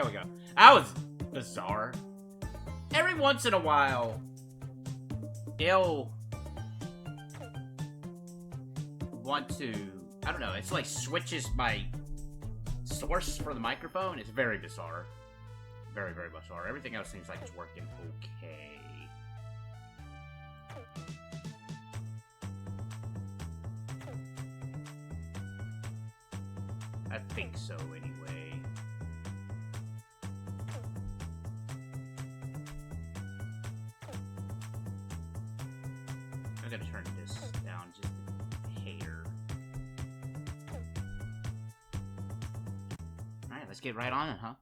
There we go. That was bizarre. Every once in a while, they'll want to, I don't know, it's like switches my source for the microphone. It's very bizarre. Very, very bizarre. Everything else seems like it's working okay. I think so, anyway. I'm gonna turn this down just a hair. Alright, let's get right on it, huh?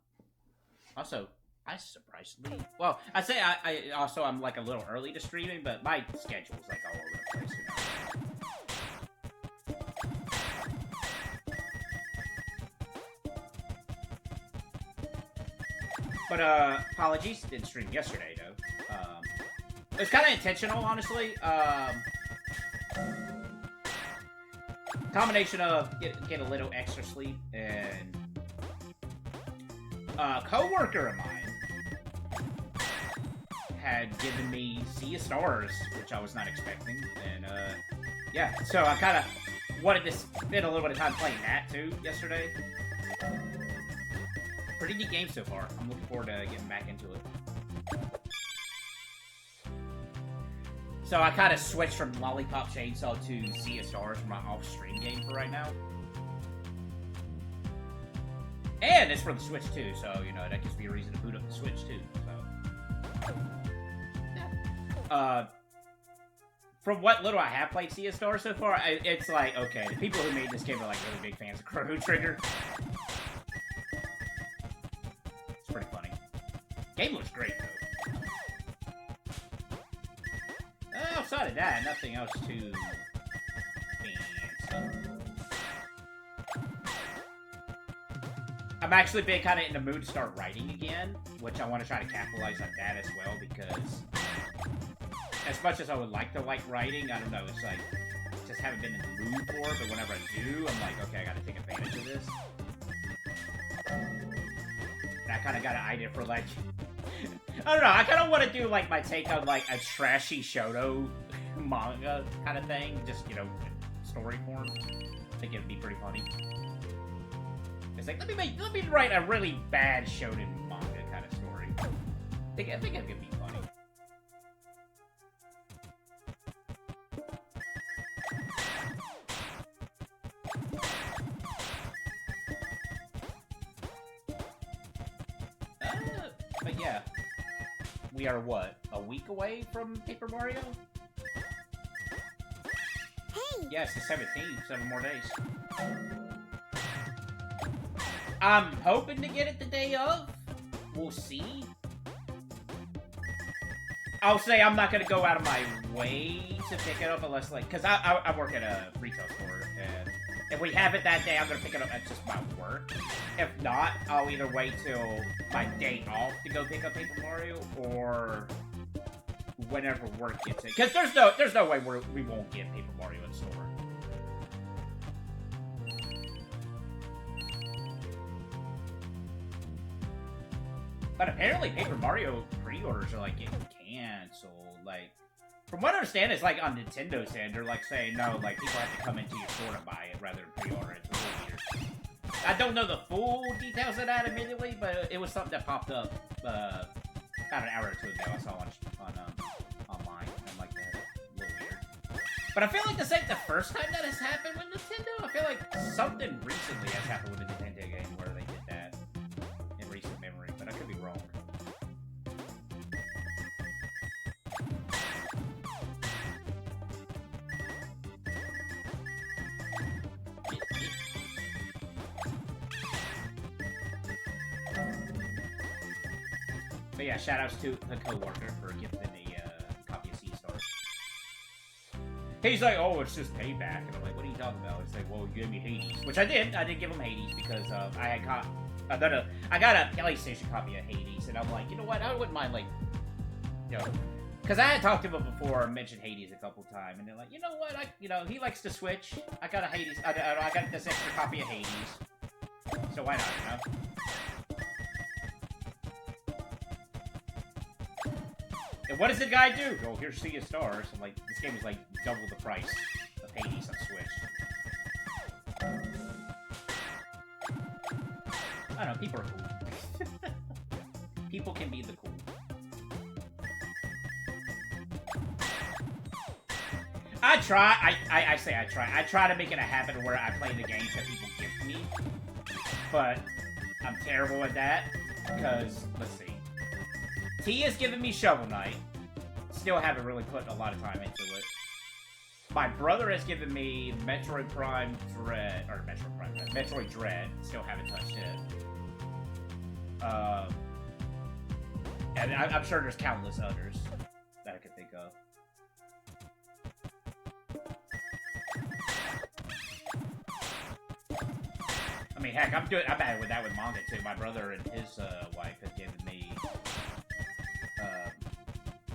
Also, I surprisingly... Well, I say I'm like a little early to streaming, but my schedule's like all over the place, you know? But, apologies, didn't stream yesterday, though. It was kind of intentional, honestly. Combination of get a little extra sleep, and a co-worker of mine had given me Sea of Stars, which I was not expecting, and, yeah, so I kind of wanted to spend a little bit of time playing that, too, yesterday. Pretty neat game so far. I'm looking forward to getting back into it. So I kind of switched from Lollipop Chainsaw to Sea of Stars for my off-stream game for right now. And it's for the Switch too, so, you know, that gives me a reason to boot up the Switch too, so. Yeah. From what little I have played Sea of Stars so far, it's like, okay, the people who made this game are like really big fans of Chrono Trigger. Pretty funny. Game looks great, though. Outside of that, nothing else too fancy. I'm actually been kind of in the mood to start writing again, which I want to try to capitalize on that as well, because as much as I would like to like writing, I don't know, it's like, just haven't been in the mood for it, but whenever I do, I'm like, okay, I gotta take advantage of this. I kind of got an idea for, like, I don't know, I kind of want to do, like, my take on, like, a trashy Shoto manga kind of thing, just, you know, story form. I think it'd be pretty funny. It's like, let me write a really bad Shonen manga kind of story. I think it could be funny. But yeah, we are, what, a week away from Paper Mario? Hey! Yes, the 17th, 7 more days. I'm hoping to get it the day of. We'll see. I'll say I'm not going to go out of my way to pick it up unless, like, because I work at a retail store, and if we have it that day, I'm going to pick it up at just my work. If not, I'll either wait till my day off to go pick up Paper Mario, or whenever work gets it. Because there's no way we won't get Paper Mario in store. But apparently Paper Mario pre-orders are, like, getting canceled. Like, from what I understand, it's like on Nintendo's end, they're like saying, no, like, people have to come into your store to buy it rather than pre-order it. It's a little weird. I don't know the full details of that immediately, but it was something that popped up about an hour or two ago. I saw on online. I'm like, that's a little weird. But I feel like this ain't the first time that has happened with Nintendo. I feel like something recently has happened with a Nintendo game where they did that in recent memory, but I could be wrong. But yeah, shoutouts to the co-worker for gifting a copy of Sea Stars. He's like, oh, it's just payback. And I'm like, what are you talking about? It's like, well, you gave me Hades. Which I did. I did give him Hades because I got a PlayStation copy of Hades. And I'm like, you know what? I wouldn't mind, like, you know, because I had talked to him before and mentioned Hades a couple times. And they're like, you know what? He likes to Switch. I got a Hades. I got this extra copy of Hades. So why not, you know? And what does the guy do? Oh, here's Sea of Stars. I'm like, this game is like double the price of Hades on Switch. I don't know, people are cool. People can be the cool. I try. I say I try. I try to make it a habit where I play the games that people give me. But I'm terrible at that. Because, let's see. T has given me Shovel Knight. Still haven't really put a lot of time into it. My brother has given me Metroid Prime Dread. Or Metroid Dread. Still haven't touched it. And I'm sure there's countless others that I could think of. I mean, heck, I'm bad with that with manga too. My brother and his wife have given me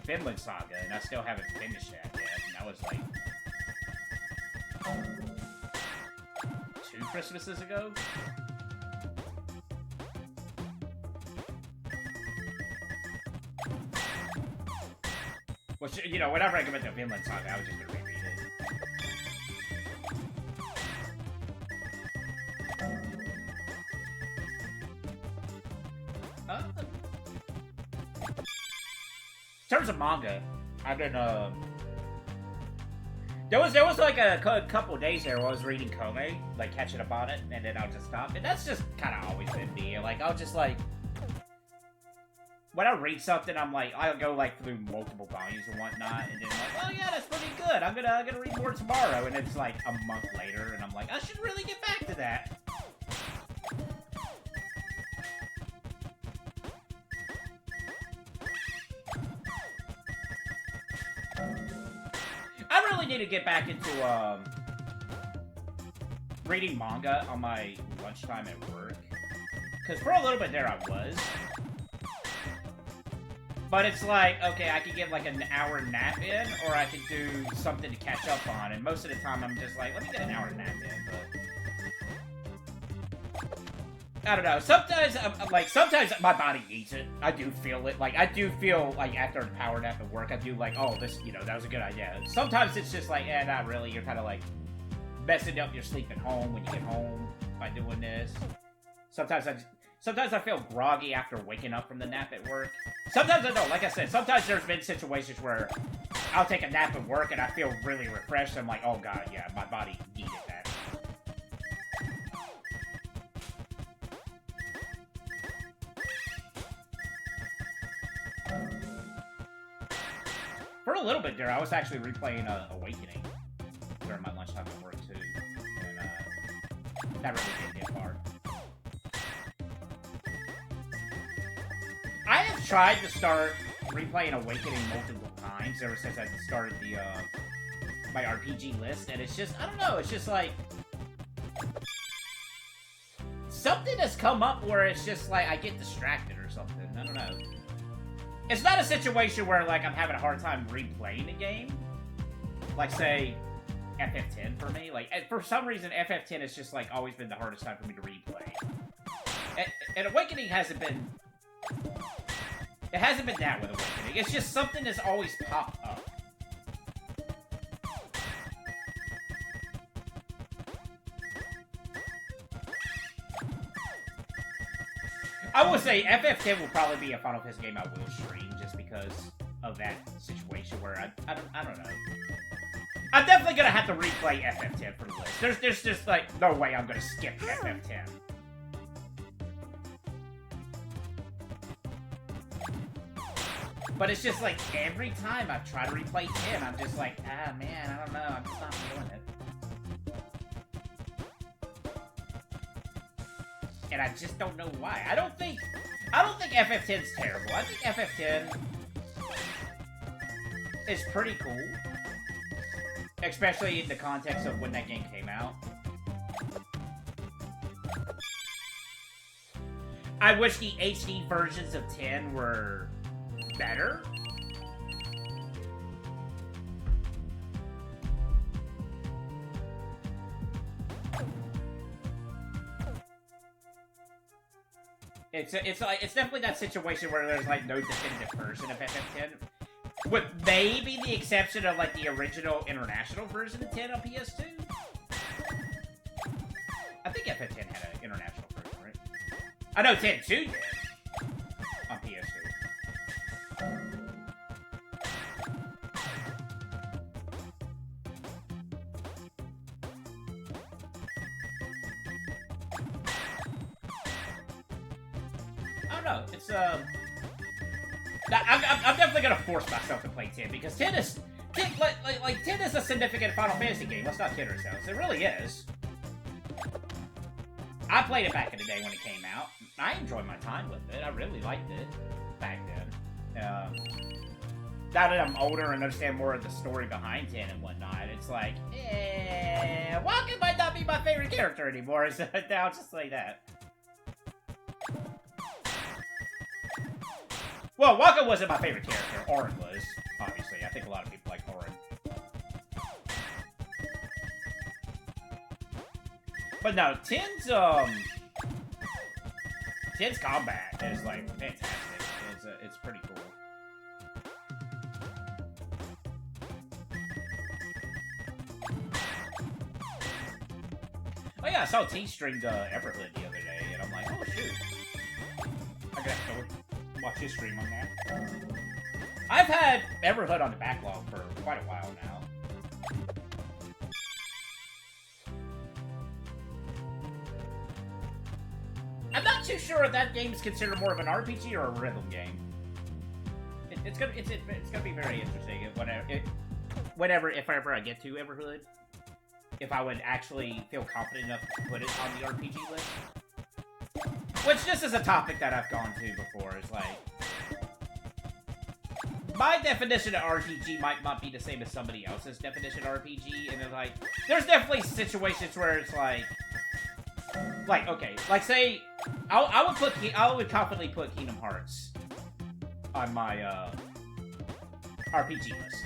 Finland Saga, and I still haven't finished that yet. And that was like 2 Christmases ago. Which, you know, whenever I come into Finland Saga, I was just gonna reread it. In terms of manga, I've been, there was like a couple days there where I was reading Kome, like catching up on it, and then I'll just stop. And that's just kind of always been me. Like, I'll just like, when I read something, I'm like, I'll go like through multiple volumes and whatnot, and then I'm like, oh yeah, that's pretty good. I'm gonna read more tomorrow, and it's like a month later, and I'm like, I should really get back to that. I really need to get back into reading manga on my lunchtime at work, because for a little bit there I was. But it's like, okay, I could get like an hour nap in, or I could do something to catch up on, and most of the time I'm just like, let me get an hour nap in, but I don't know, sometimes, sometimes my body needs it. I do feel it, like, I do feel, like, after a power nap at work, I do like, oh, this, you know, that was a good idea. Sometimes it's just like, not really, you're kind of like, messing up your sleep at home when you get home by doing this. Sometimes I feel groggy after waking up from the nap at work. Sometimes I don't. Like I said, sometimes there's been situations where I'll take a nap at work and I feel really refreshed. I'm like, oh god, yeah, my body needed that. For a little bit there, I was actually replaying Awakening during my lunchtime at work too. And that really didn't get far. I have tried to start replaying Awakening multiple times ever since I started the my RPG list, and it's just, I don't know, it's just like something has come up where it's just like I get distracted or something. I don't know. It's not a situation where like I'm having a hard time replaying a game, like say FF10 for me. Like for some reason FF10 has just like always been the hardest time for me to replay, and Awakening hasn't been. It hasn't been that with Awakening. It's just something that's always popped up. I will say FF10 will probably be a Final Fantasy game I will stream just because of that situation where I don't know. I'm definitely gonna have to replay FF10 for the list. There's just like no way I'm gonna skip FF10. But it's just like, every time I've tried to replay 10, I'm just like, ah, man, I don't know, I'm just not feeling it. And I just don't know why. I don't think FF10's terrible. I think FF10 is pretty cool. Especially in the context of when that game came out. I wish the HD versions of 10 were better. It's definitely that situation where there's like no definitive version of FF10. With maybe the exception of, like, the original international version of 10 on PS2? I think FF10 had an international version, right? I know 10-2 did on PS2. I don't know. It's, I'm definitely gonna force myself to play 10 because 10 is 10 is a significant Final Fantasy game. Let's not kid ourselves. It really is. I played it back in the day when it came out. I enjoyed my time with it. I really liked it back then. Now that I'm older and understand more of the story behind 10 and whatnot, it's like, Waka might not be my favorite character anymore. So I'll just say that. Well, Waka wasn't my favorite character. Auron was, obviously. I think a lot of people like Auron. But no, 10's combat is, like, fantastic. It's pretty cool. Oh yeah, I saw T streamed Everhood the other day, and I'm like, oh shoot. I gotta have to watch his stream on that. I've had Everhood on the backlog for quite a while now. I'm not too sure if that game is considered more of an RPG or a rhythm game. It's gonna be very interesting. If ever I get to Everhood, if I would actually feel confident enough to put it on the RPG list. Which, this is a topic that I've gone to before, is like, my definition of RPG might not be the same as somebody else's definition of RPG, and it's like, there's definitely situations where it's like, okay, like, say, I would confidently put Kingdom Hearts on my, RPG list.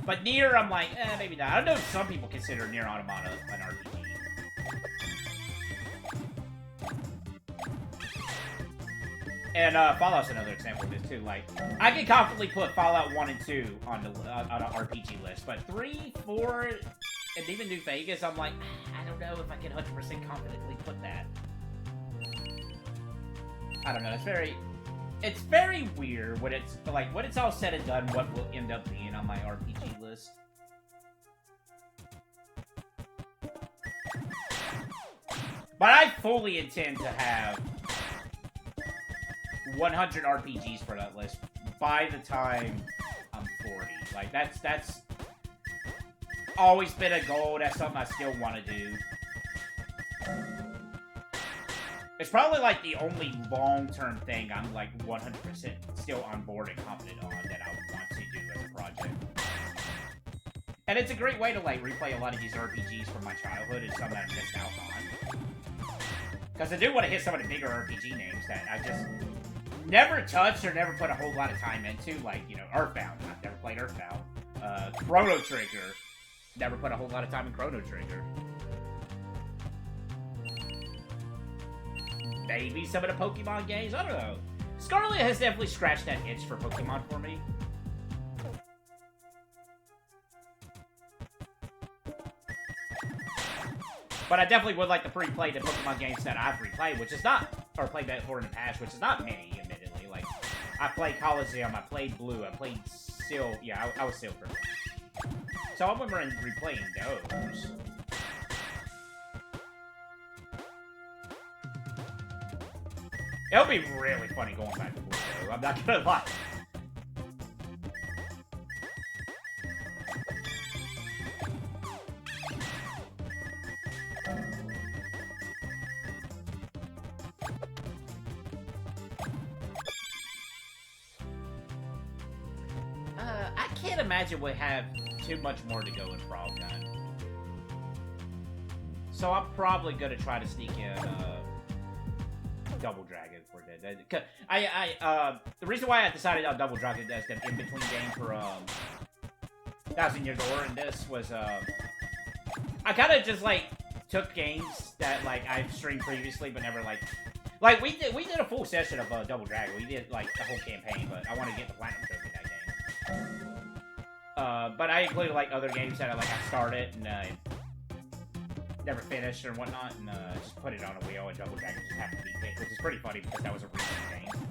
But Nier, I'm like, maybe not. I know some people consider Nier Automata an RPG. And Fallout's another example of this too. Like, I can confidently put Fallout 1 and 2 on an RPG list, but 3, 4, and even New Vegas, I'm like, I don't know if I can 100% confidently put that. I don't know. It's very weird when it's like when it's all said and done. What will end up being on my RPG list? But I fully intend to have 100 RPGs for that list by the time I'm 40. Like, that's always been a goal. That's something I still want to do. It's probably, like, the only long-term thing I'm, like, 100% still on board and confident on that I would want to do as a project. And it's a great way to, like, replay a lot of these RPGs from my childhood and some that I missed out on. Because I do want to hit some of the bigger RPG names that I just never touched or never put a whole lot of time into, like, you know, Earthbound. I've never played Earthbound. Chrono Trigger. Never put a whole lot of time in Chrono Trigger. Maybe some of the Pokemon games? I don't know. Scarlet has definitely scratched that itch for Pokemon for me. But I definitely would like to pre-play the Pokemon games that I've replayed, which is not, or played before in the past, which is not many, admittedly. Like, I played Coliseum, I played Blue, I played Silver. Yeah, I was Silver. So I remember replaying those. It'll be really funny going back to Blue, though. I'm not gonna lie. I can't imagine we'll have too much more to go in Frogun. So I'm probably gonna try to sneak in, Double Dragon for that. The reason why I decided on Double Dragon as the in-between game for, 1,000 Year Door in this was, I kinda just, like, took games that, like, I've streamed previously, but never, like, we did a full session of, Double Dragon. We did, like, the whole campaign, but I wanted to get the Platinum Trophy that But I included like other games that I started and never finished or whatnot, and just put it on a wheel and double check and just happened to be picked, which is pretty funny because that was a recent game.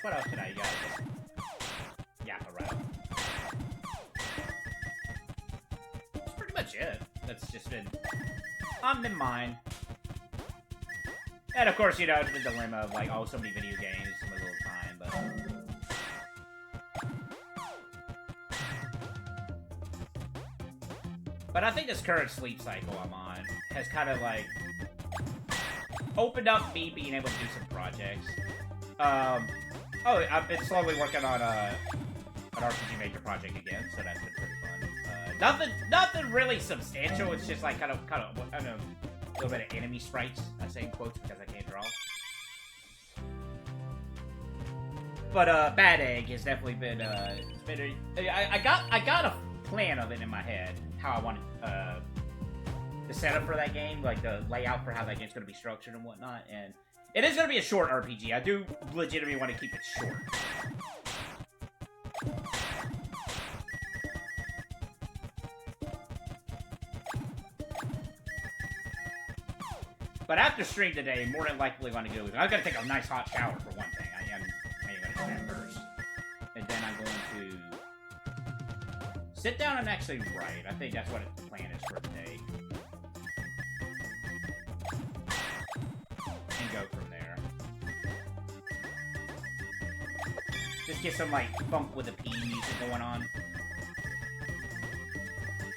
What else did I just yap around? That's pretty much it. That's just been on my mind. And of course, you know, the dilemma of like, oh, so many video games, so little time, but I think this current sleep cycle I'm on has kind of like opened up me being able to do some projects. Oh, I've been slowly working on an RPG Maker project again, so that's been pretty fun. Nothing really substantial. It's just like kind of, I don't know, a little bit of enemy sprites. I say in quotes because I can't draw. But Bad Egg has definitely been. I got a plan of it in my head how I want the setup for that game, like the layout for how that game's going to be structured and whatnot, and. It is going to be a short RPG. I do legitimately want to keep it short. But after stream today, more than likely what I'm going to do is I'm going to take a nice hot shower for one thing. I am going to do that first. And then I'm going to sit down and actually write. I think that's what the plan is for today. Go from there. Just get some like funk with the P music going on.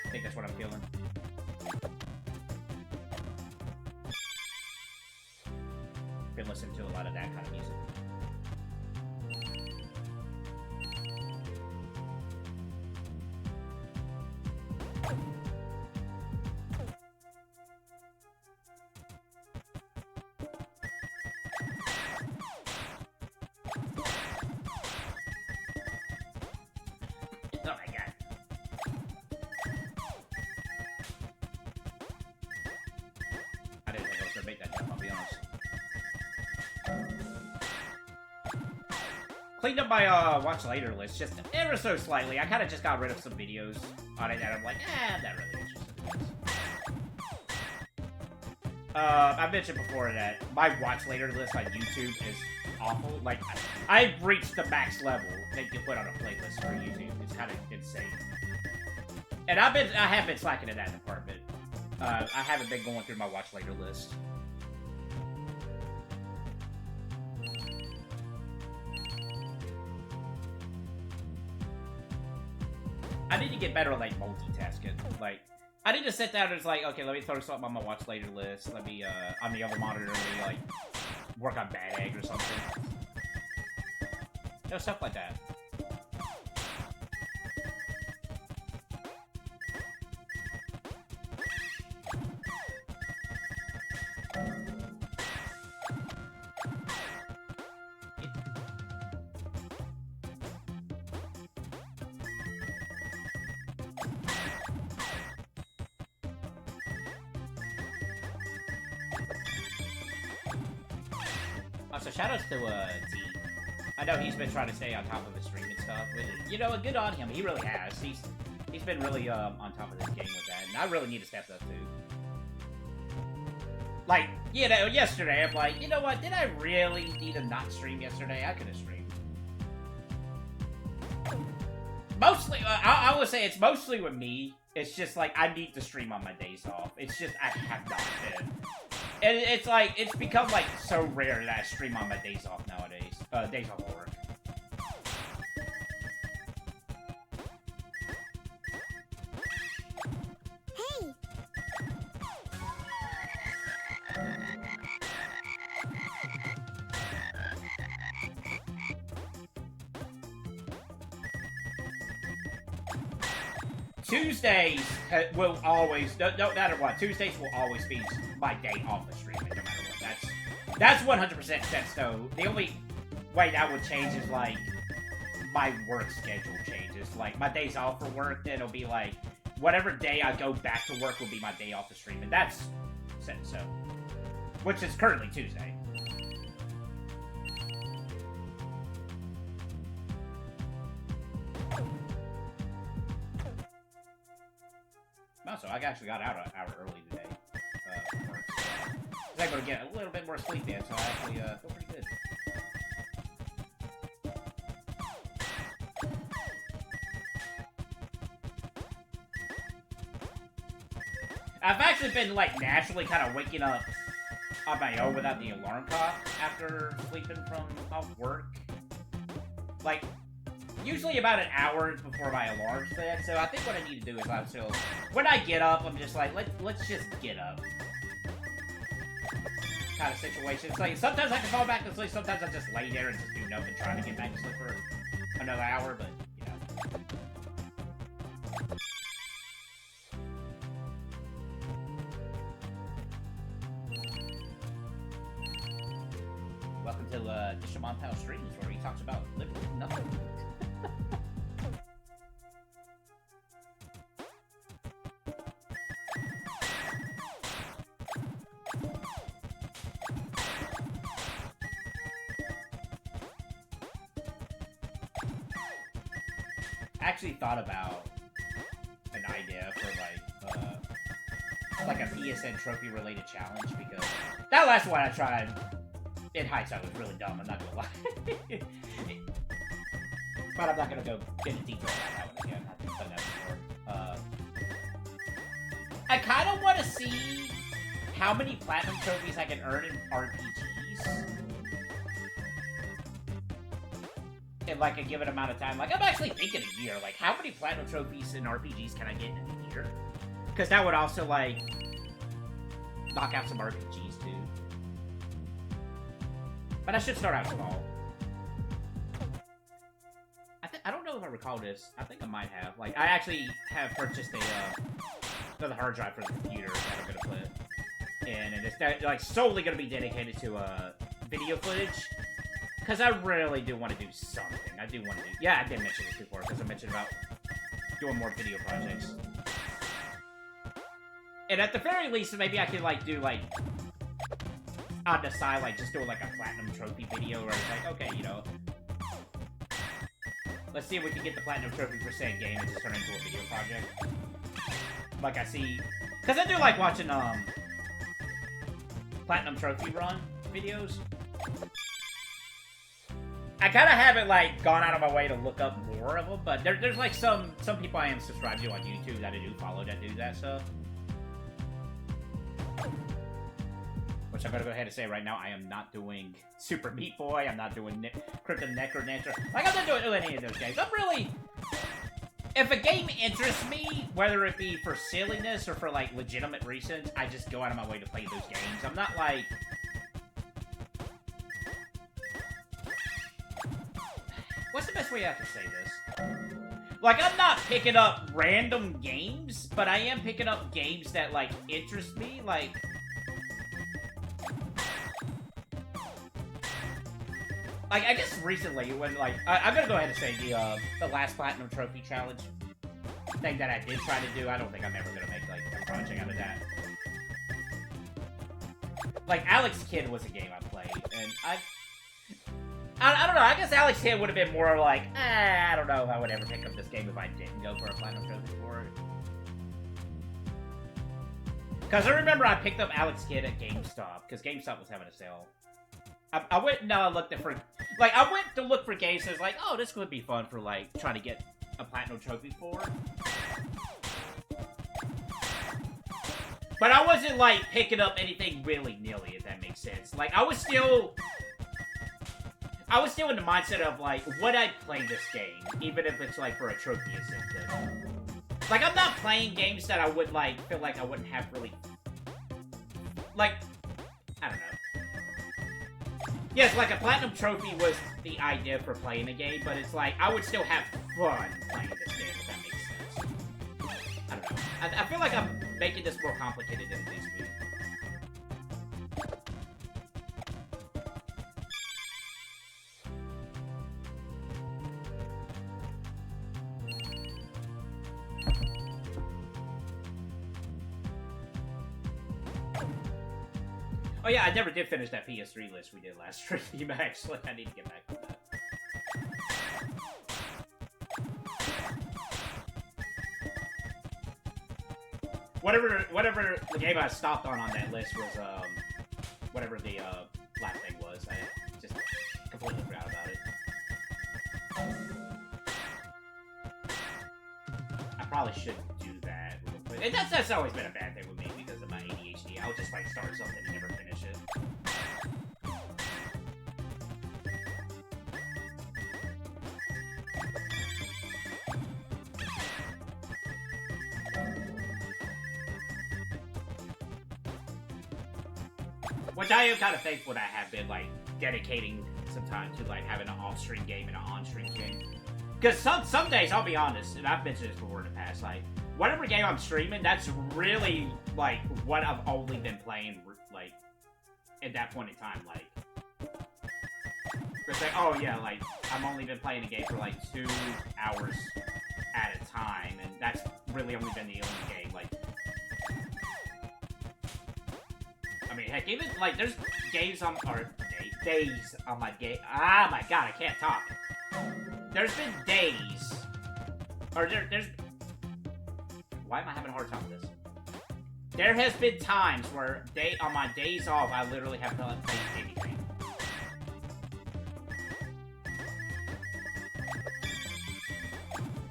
I think that's what I'm feeling. Been listening to a lot of that kind of music. Cleaned up my watch later list just ever so slightly. I kind of just got rid of some videos on it that I'm like, I'm not really interested in this. I mentioned before that my watch later list on YouTube is awful. Like, I've reached the max level that you put on a playlist for YouTube. It's kind of insane. And I have been slacking in that department. I haven't been going through my watch later list. I need to get better at, like, multitasking. Like, I need to sit down and just, like, okay, let me throw something on my watch later list. Let me, on the other monitor, let me, like, work on Bad Egg or something. You know, stuff like that. So shoutouts to T. I know he's been trying to stay on top of his stream and stuff. But, you know, good on him. He really has. He's been really on top of this game with that, and I really need to step up too. Like, you know, yesterday I'm like, you know what? Did I really need to not stream yesterday? I could have streamed. Mostly, I would say it's mostly with me. It's just like I need to stream on my days off. It's just I have not been. And it's like, it's become like so rare that I stream on my days off nowadays. Days off work. Hey! Tuesdays will always, no matter what, Tuesdays will always be my day off of streaming, no matter what. That's 100% set stone. The only way that would change is, like, my work schedule changes. Like, my days off for work, then it'll be like, whatever day I go back to work will be my day off of streaming. That's set in stone. Which is currently Tuesday. Also, I actually got out an hour early today. From work, so I was able to get a little bit more sleep in, so I actually feel pretty good. I've actually been, like, naturally kind of waking up on my own without the alarm clock after sleeping from off work. Like, usually about an hour before my alarm's set, so I think what I need to do is when I get up, I'm just like, let's just get up. Kind of situation. It's like, sometimes I can fall back to sleep, sometimes I just lay there and just do nothing, trying to get back to sleep for another hour, but, you know. Welcome to Dishamon Pal Streams, where he talks about literally nothing. I actually thought about an idea for, like a PSN trophy related challenge, because that last one I tried, in hindsight, was really dumb, I'm not gonna lie. But I'm not gonna go into detail about that one again. I've done that before. I kind of want to see how many platinum trophies I can earn in RPGs. In, like, a given amount of time. Like, I'm actually thinking a year. Like, how many platinum trophies in RPGs can I get in a year? Because that would also, like, knock out some RPGs, too. But I should start out small. I don't know if I recall this. I think I might have. Like, I actually have purchased another hard drive for the computer that I'm going to put in. And it's, like, solely going to be dedicated to, video footage. Because I really do want to do something. I do want to do... Yeah, I did mention this before, because I mentioned about doing more video projects. And at the very least, maybe I could, like, do, like... on the side, like, just do, like, a platinum trophy video, where it's like, okay, you know... let's see if we can get the platinum trophy for said game and just turn it into a video project. Like, I see... because I do like watching, platinum trophy run videos. I kind of haven't, like, gone out of my way to look up more of them, but there's like, some people I am subscribed to on YouTube that I do follow that do that stuff. Which I'm gonna go ahead and say right now, I am not doing Super Meat Boy, I'm not doing Crypto Necronancer. Like, I'm not doing any of those games. I'm really... if a game interests me, whether it be for silliness or for, like, legitimate reasons, I just go out of my way to play those games. I'm not, like... what's the best way I can say this? Like, I'm not picking up random games, but I am picking up games that, like, interest me, like... like, I guess recently, when, like... I'm gonna go ahead and say the last Platinum Trophy Challenge thing that I did try to do, I don't think I'm ever gonna make, like, a project out of that. Like, Alex Kidd was a game I played, and I don't know, I guess Alex Kidd would have been more like, I don't know if I would ever pick up this game if I didn't go for a Platinum Trophy for it. Because I remember I picked up Alex Kidd at GameStop, because GameStop was having a sale. I went and looked for, like, I went to look for games, and I was like, oh, this could be fun for, like, trying to get a Platinum Trophy for. But I wasn't, like, picking up anything willy-nilly, if that makes sense. Like, I was still in the mindset of, like, would I play this game, even if it's, like, for a trophy incentive? Like, I'm not playing games that I would, like, feel like I wouldn't have really... like, I don't know. Yes, like, a Platinum Trophy was the idea for playing a game, but it's like, I would still have fun playing this game, if that makes sense. I feel like I'm making this more complicated than it needs to be. Oh yeah, I never did finish that PS3 list we did last stream, actually. I need to get back on that. Whatever the game I stopped on that list was, whatever the, last thing was. I just completely forgot about it. I probably should do that real quick. And that's always been a bad thing with me because of my ADHD. I'll just, like, start something and never finish it. Which I am kind of thankful that I have been, like, dedicating some time to, like, having an off-stream game and an on-stream game. Because some days, I'll be honest, and I've mentioned this before in the past, like, whatever game I'm streaming, that's really, like, what I've only been playing, like, at that point in time, like. It's like, oh yeah, like, I've only been playing a game for, like, 2 hours at a time, and that's really only been the only game, like. I mean, heck, even, like, there's days on, or days on my game. Ah, my god, I can't talk. There's been days, or there's, why am I having a hard time with this? There has been times where, on my days off, I literally have not played anything.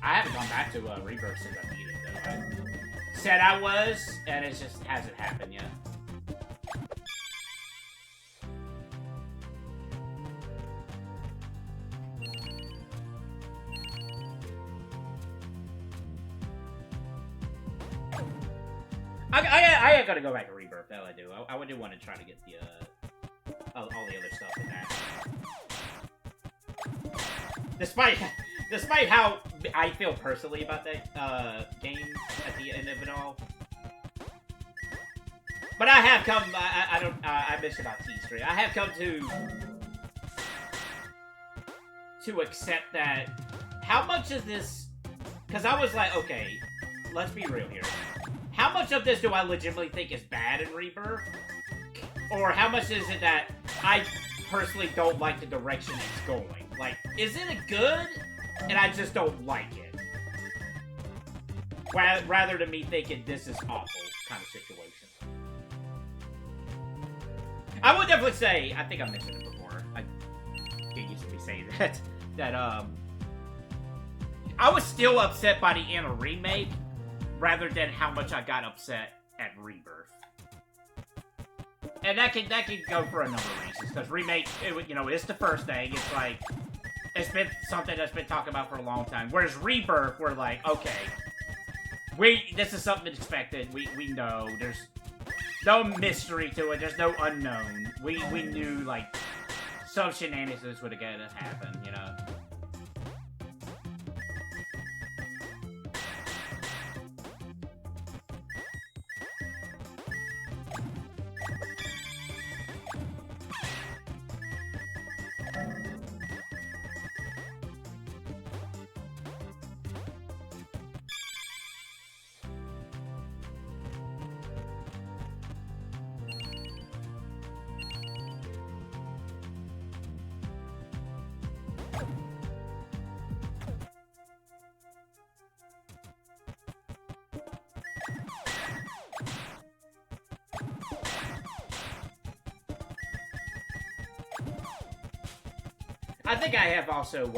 I haven't gone back to Rebirth since I beat it, though. I said I was, and it just hasn't happened yet. I gotta go back to Rebirth, that I do. I do want to try to get the, all the other stuff in that. Despite how I feel personally about that, game at the end of it all. But I have come, I mentioned about T-Street. I have come to accept that, how much of this, because I was like, okay, let's be real here. How much of this do I legitimately think is bad in Rebirth? Or how much is it that I personally don't like the direction it's going? Like, is it good, and I just don't like it? Rather than me thinking this is awful kind of situation. I would definitely say, I think I mentioned it before, I can't usually say that, I was still upset by the end of Remake, rather than how much I got upset at Rebirth. And that could go for a number of reasons, because Remake, it's the first thing, it's like, it's been something that's been talked about for a long time, whereas Rebirth, we're like, okay, this is something expected, we know, there's no mystery to it, there's no unknown, we knew, like, some shenanigans would have gotta happen, you know? I think I have also 100%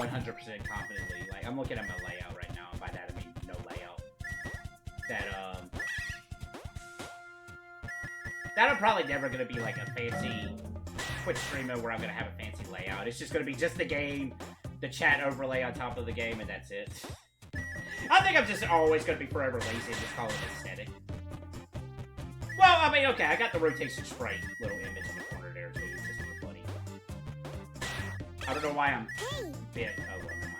confidently, like, I'm looking at my layout right now, and by that I mean no layout, that I'm probably never going to be, like, a fancy Twitch streamer where I'm going to have a fancy layout. It's just going to be just the game, the chat overlay on top of the game, and that's it. I think I'm just always going to be forever lazy and just call it aesthetic. Well, I mean, okay, I got the rotation sprite little image in the corner there, too, just for funny. I don't know why I'm bent. Oh, well, never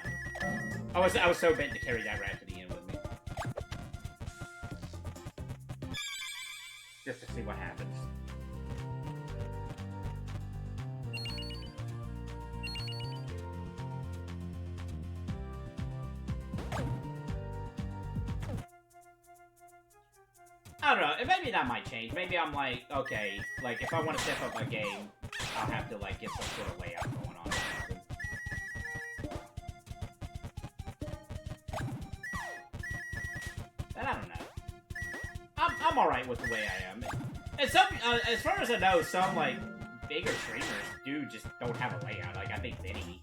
mind. I was so bent to carry that rat to the end with me. see what happens. I don't know, maybe that might change. Maybe I'm like, okay, like, if I want to step up my game, I'll have to, like, get some sort of layout going on. But I don't know. I'm alright with the way I am. And some, as far as I know, some, like, bigger streamers do just don't have a layout. Like, I think Vinny,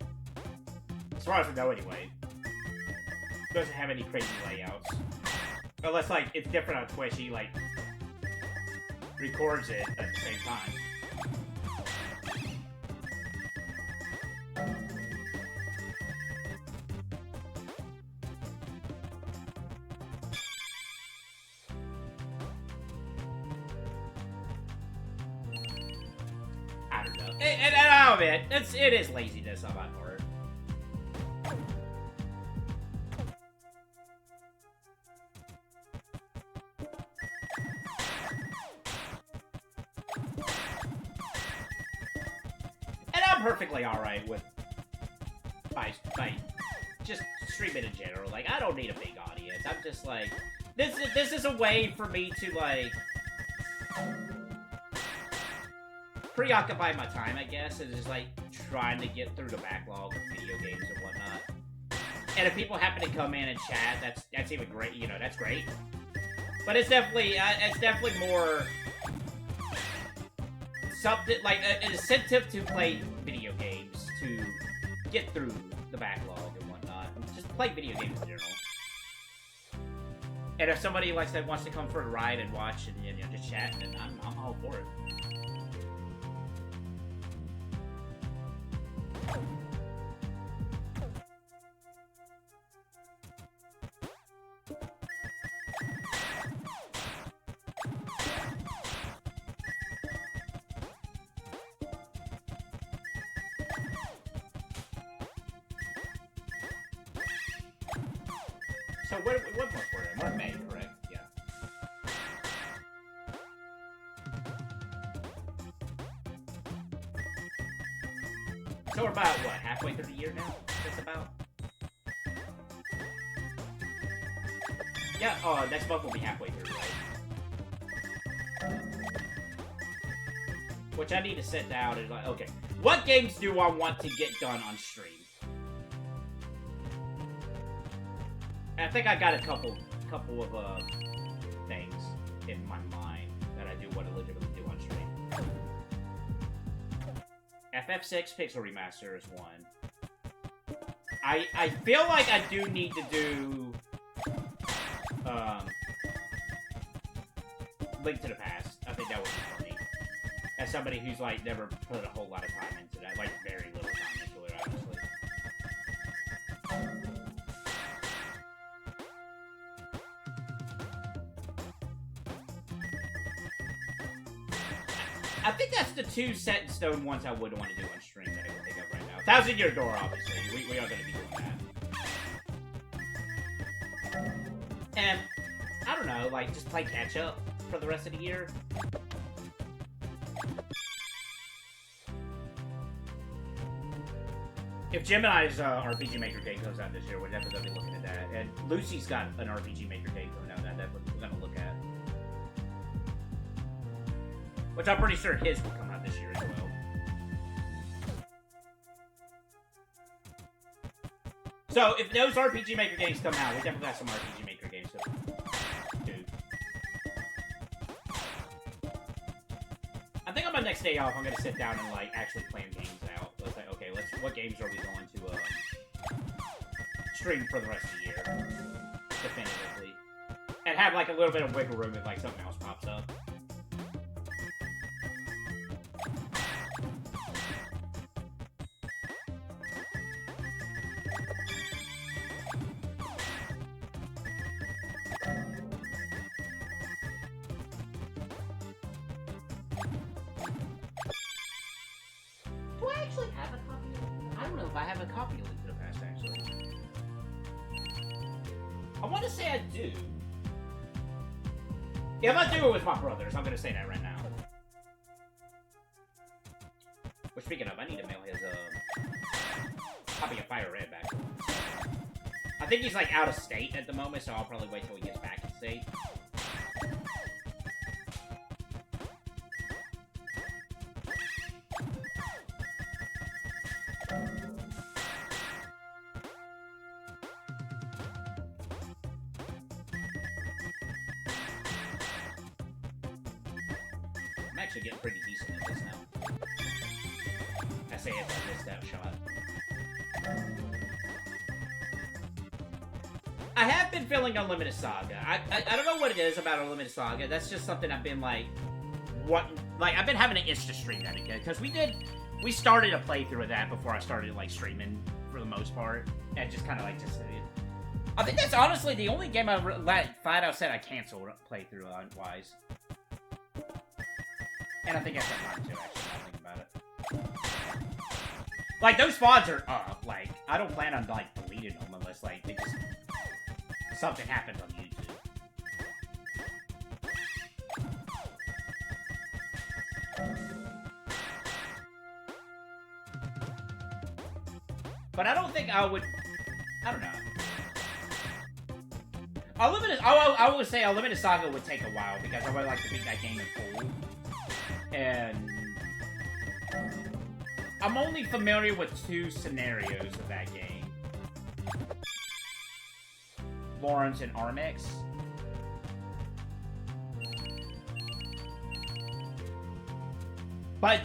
as far as I know anyway, doesn't have any crazy layouts. Unless, like, it's different on Twitch, he, like, records it at the same time. I don't know. And I'll admit, it is laziness on my part. Perfectly alright with my just streaming in general. Like, I don't need a big audience. I'm just like, this is a way for me to, like, preoccupy my time, I guess, and just, like, trying to get through the backlog of video games and whatnot. And if people happen to come in and chat, that's even great, you know, that's great. But it's definitely more something, like, an incentive to play video games to get through the backlog and whatnot. Just play video games in general. And if somebody, like I said, wants to come for a ride and watch and, you know, just chat, then I'm all for it. So what month we're in? We're in May, correct? Yeah. So we're about, what, halfway through the year now? Just about? Yeah, next month will be halfway through, right? Which I need to sit down and like, okay, what games do I want to get done on stream? I think I got a couple of things in my mind that I do want to legitimately do on stream. FF6 Pixel Remaster is one. I feel like I do need to do Link to the Past. I think that would be funny. As somebody who's like never put a whole lot of time into that, like very little time into it, honestly. I think that's the two set in stone ones I would want to do on stream that I can think of right now. Thousand Year Door, obviously. We are going to be doing that. And, I don't know, like, just play catch-up for the rest of the year. If Gemini's RPG Maker game comes out this year, we're definitely going to be looking at that. And Lucy's got an RPG Maker game coming out that we're going to look at. Which I'm pretty sure his will come out this year as well. So, if those RPG Maker games come out, we definitely have some RPG Maker games to do. I think on my next day off, I'm going to sit down and, like, actually plan games out. Let's say, okay, what games are we going to, stream for the rest of the year? Definitively. And have, like, a little bit of wiggle room if, like, something else pops up. Do I actually have a copy of it? I don't know if I have a copy of Link to the Past, actually. I want to say I do. If I do it with my brothers, I'm gonna say that right now. Well, speaking of, I need to mail his, copy of Fire Red back. I think he's, like, out of state at the moment, so I'll probably wait till he gets back in state. I'm actually getting pretty decent at this now. I say if I missed that shot. I have been feeling Unlimited Saga. I don't know what it is about Unlimited Saga. That's just something I've been like, I've been having an itch to stream that again, because we started a playthrough of that before I started like streaming for the most part, and just kind of like I think that's honestly the only game I flat out said I canceled playthrough wise. And I think I said mine too, actually, now I think about it. Like, those VODs are up. Like, I don't plan on, like, deleting them unless, like, they just... something happens on YouTube. But I don't think I would... I don't know. I would say Unlimited Saga would take a while, because I would like to beat that game in full. And I'm only familiar with 2 scenarios of that game. Lawrence and Armex. But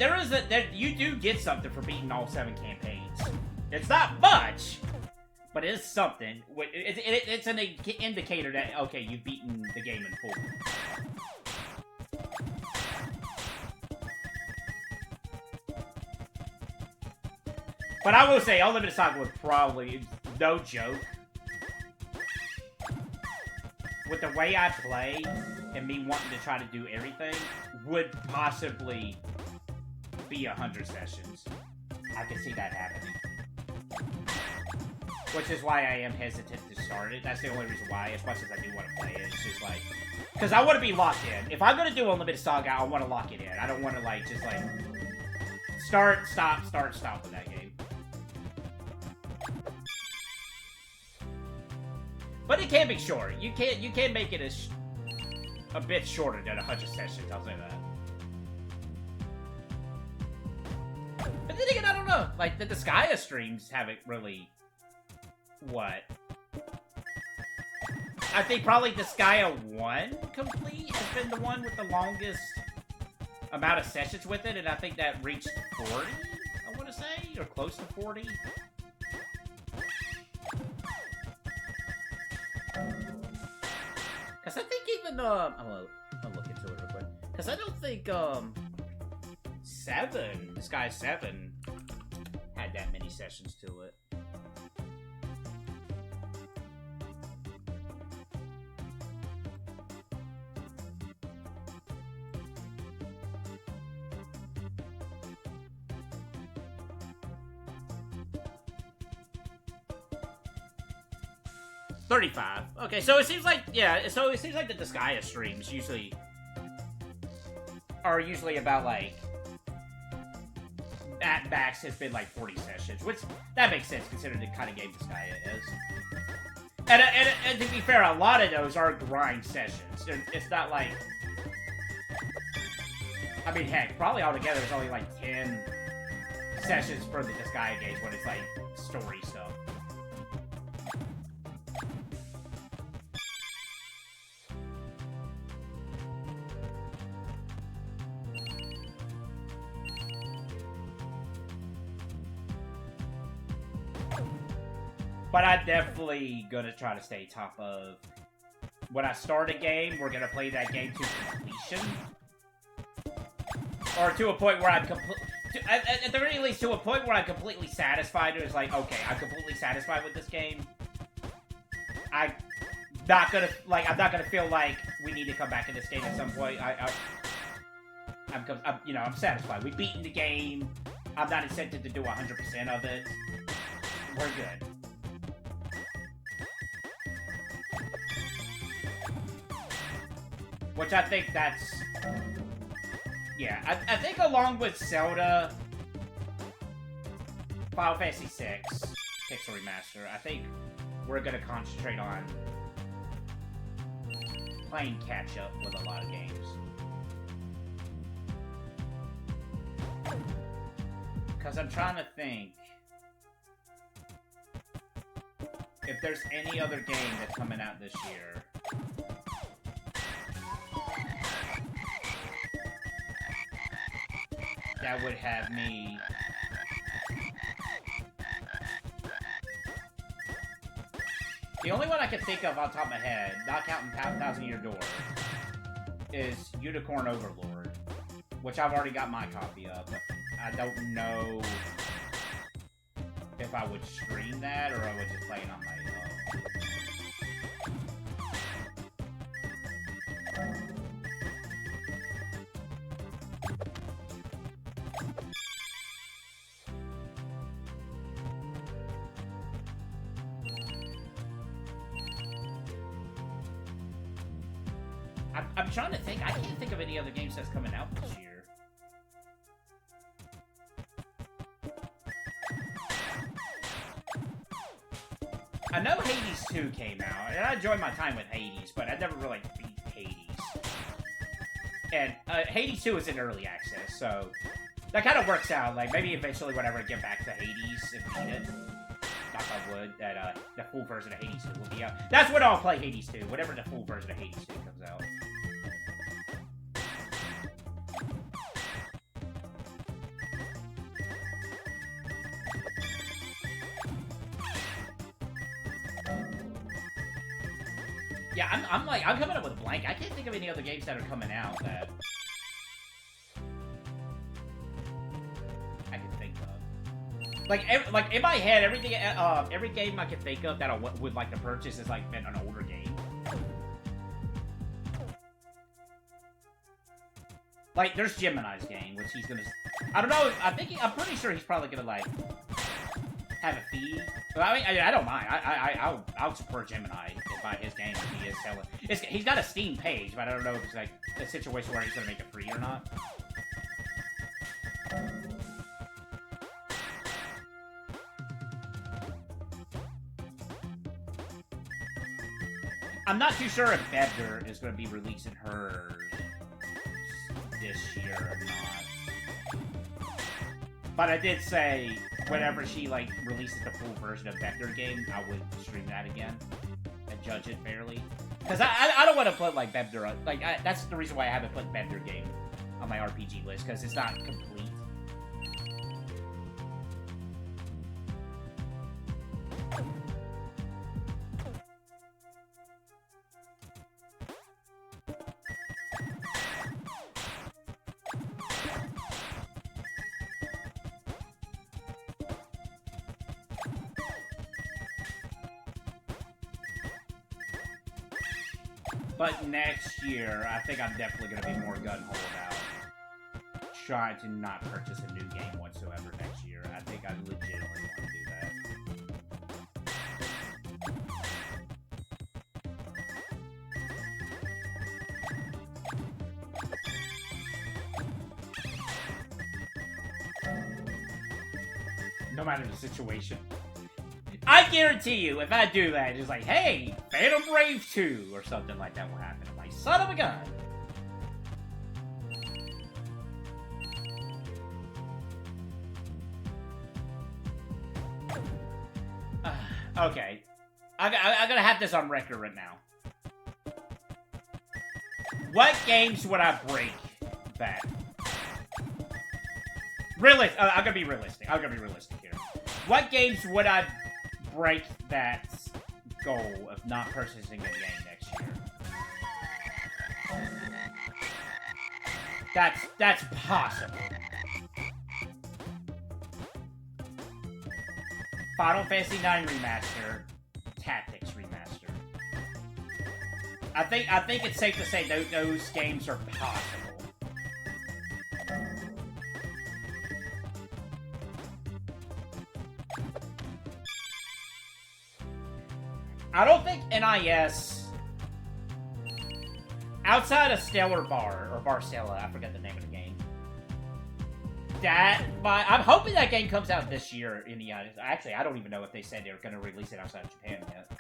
you do get something for beating all 7 campaigns. It's not much, but it is something. It's an indicator that, okay, you've beaten the game in full. But I will say, Unlimited Saga would probably, no joke, with the way I play, and me wanting to try to do everything, would possibly be 100 sessions. I can see that happening. Which is why I am hesitant to start it. That's the only reason why, as much as I do want to play it. It's just like... because I want to be locked in. If I'm going to do Unlimited Saga, I want to lock it in. I don't want to, like, just, like... start, stop with that game. But it can be short. You can make it a bit shorter than 100 sessions, I'll say that. But then again, I don't know. Like, the Disgaea streams haven't really... what? I think probably Disgaea 1 complete has been the one with the longest amount of sessions with it, and I think that reached 40, I want to say, or close to 40. Because I think even, I'll look into it real quick. Because I don't think, Disgaea 7 had that many sessions to it. $35. Okay, so it seems like, yeah, so it seems like the Disgaea streams are usually about, like, at max has been, like, 40 sessions, which, that makes sense, considering the kind of game Disgaea is. And to be fair, a lot of those are grind sessions. It's not like... I mean, heck, probably altogether there's only, like, 10 sessions for the Disgaea games when it's, like, story stuff. But I'm definitely gonna try to stay top of... when I start a game, we're gonna play that game to completion. Or to a point where I'm at the very least, to a point where I'm completely satisfied. It's like, okay, I'm completely satisfied with this game. I'm not gonna feel like we need to come back in this game at some point. I'm satisfied. We've beaten the game. I'm not incented to do 100% of it. We're good. Which I think that's... Yeah, I think along with Zelda, Final Fantasy VI, Pixel Remaster, I think we're gonna concentrate on playing catch-up with a lot of games. Because I'm trying to think if there's any other game that's coming out this year. That would have me... The only one I can think of on top of my head, not counting Thousand Year Door, is Unicorn Overlord, which I've already got my copy of, but I don't know if I would stream that or I would just play it on my own. I'm trying to think. I can't think of any other games that's coming out this year. I know Hades 2 came out, and I enjoyed my time with Hades, but I never really beat Hades. And Hades 2 is in early access, so that kind of works out. Like, maybe eventually whenever I get back to Hades, if needed, knock on wood, that the full version of Hades 2 will be out. That's when I'll play Hades 2, whenever the full version of Hades 2 comes out. Yeah, I'm coming up with a blank. I can't think of any other games that are coming out that I can think of. Like in my head, everything, every game I can think of that I would like to purchase is like an older game. Like there's Gemini's game, which he's gonna. I don't know. I'm pretty sure he's probably gonna like have a fee. But I mean, I don't mind. I'll support Gemini and buy his game if he is selling. He's got a Steam page, but I don't know if it's like a situation where he's gonna make it free or not. I'm not too sure if Bebder is gonna be releasing hers this year or not. But I did say, whenever she, like, releases the full version of Vector game, I would stream that again and judge it fairly. Because I don't want to put, like, Vector, like, that's the reason why I haven't put Vector game on my RPG list, because it's not complete. But next year, I think I'm definitely going to be more gun-ho about trying to not purchase a new game whatsoever next year. I think I legitimately want to do that. No matter the situation. I guarantee you, if I do that, it's like, hey, Phantom Brave 2 or something like that will happen. I'm like, son of a gun. Okay. I'm gonna have this on record right now. What games would I break that? I'm gonna be realistic. I'm gonna be realistic here. What games would I break that goal of not purchasing a game next year? That's possible. Final Fantasy IX Remaster, Tactics Remaster. I think it's safe to say those games are possible. I don't think NIS outside of Stellar Bar, or Barcella, I forget the name of the game. I'm hoping that game comes out this year in the United States. Actually, I don't even know if they said they were going to release it outside of Japan yet.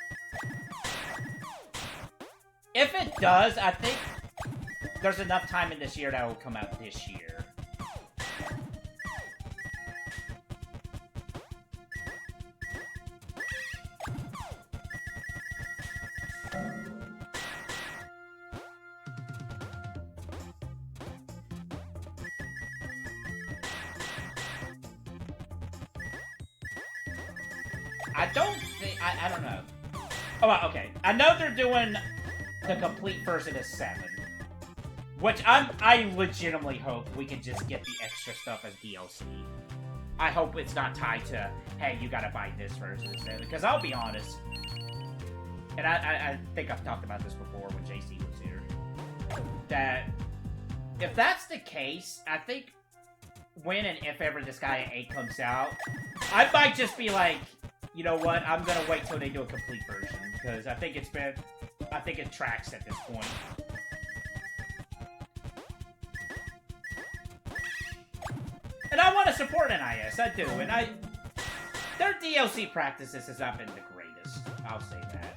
If it does, I think there's enough time in this year that it will come out this year. I don't know. Oh, well, okay. I know they're doing the complete version of 7. Which I legitimately hope we can just get the extra stuff as DLC. I hope it's not tied to, hey, you gotta buy this version of 7. Because I'll be honest, and I think I've talked about this before when JC was here, that if that's the case, I think when and if ever this guy 8 comes out, I might just be like, you know what, I'm gonna wait till they do a complete version, because I think it tracks at this point. And I want to support NIS, I do, and their DLC practices has not been the greatest, I'll say that.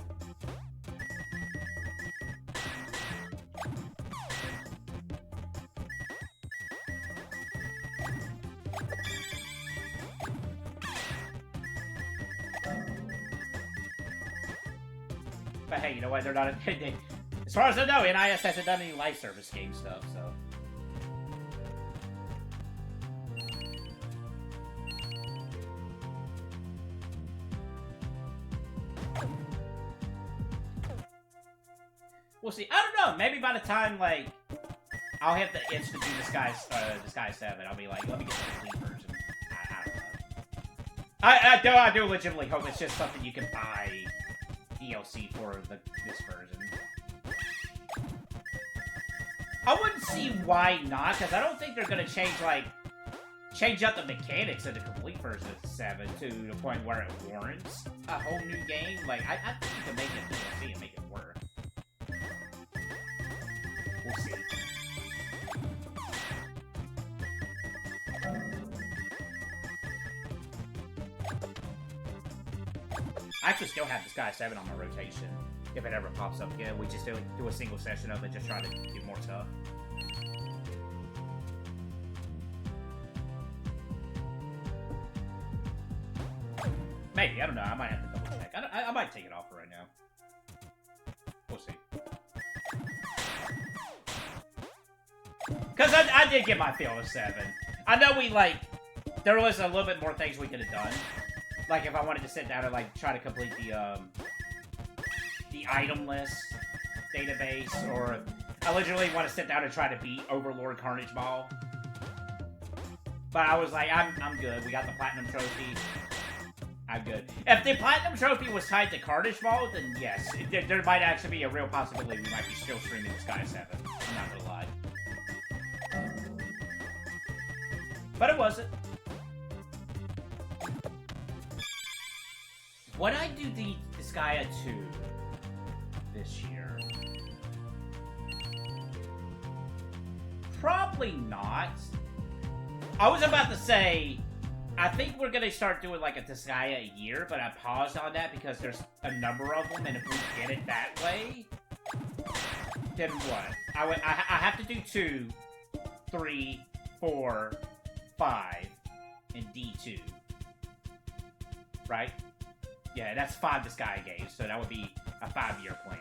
But hey, you know what? They're not. As far as I know, NIS hasn't done any live service game stuff, so. We'll see. I don't know. Maybe by the time, like, I'll have the itch to do Disguise 7, I'll be like, let me get the complete version. I don't know. I do legitimately hope it's just something you can buy DLC for this version. I wouldn't see why not, because I don't think they're gonna change up the mechanics of the complete version of 7 to the point where it warrants a whole new game. Like, I think you can make it DLC and make it work. We'll see. I actually still have Disguise 7 on my rotation. If it ever pops up again, we just do a single session of it, just try to do more stuff. Maybe, I don't know, I might have to double check. I might take it off for right now. We'll see. Because I did get my feel of 7. I know there was a little bit more things we could have done. Like, if I wanted to sit down and, like, try to complete the item list database, or I literally want to sit down and try to beat Overlord Carnage Ball. But I was like, I'm good. We got the Platinum Trophy. I'm good. If the Platinum Trophy was tied to Carnage Ball, then yes. There might actually be a real possibility we might be still streaming Disguise 7. I'm not gonna lie. But it wasn't. Would I do the Disgaea 2 this year? Probably not. I was about to say, I think we're gonna start doing like a Disgaea a year, but I paused on that because there's a number of them, and if we get it that way, then what? I have to do 2, 3, 4, 5, and D2. Right? Yeah, that's 5 Disgaea games, so that would be a 5-year plan.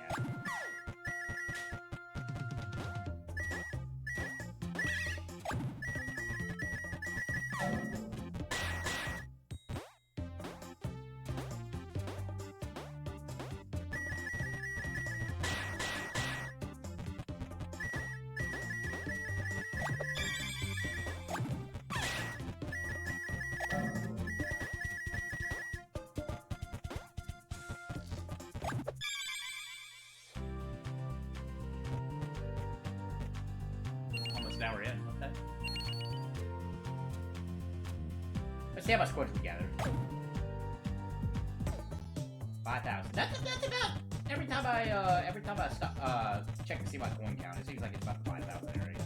Now we're in. Okay. Let's see how much coins we gather. 5,000. every time I stop, check to see my coin count, it seems like it's about the 5,000 area.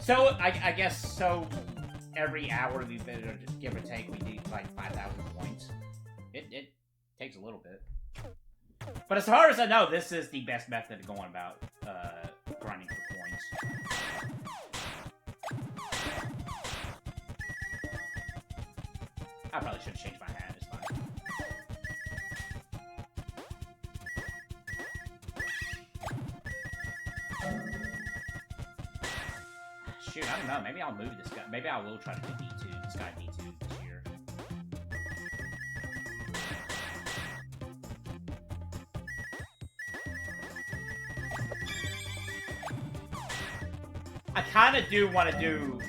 So, I guess, so every hour we better just give or take, we need like 5,000 points. It takes a little bit. But as far as I know, this is the best method of going about grinding for points. I probably should have changed my hat, it's fine. Shoot, I don't know. Maybe I'll move this guy. Maybe I will try to do D2. This guy D2 this year. I kind of do want to do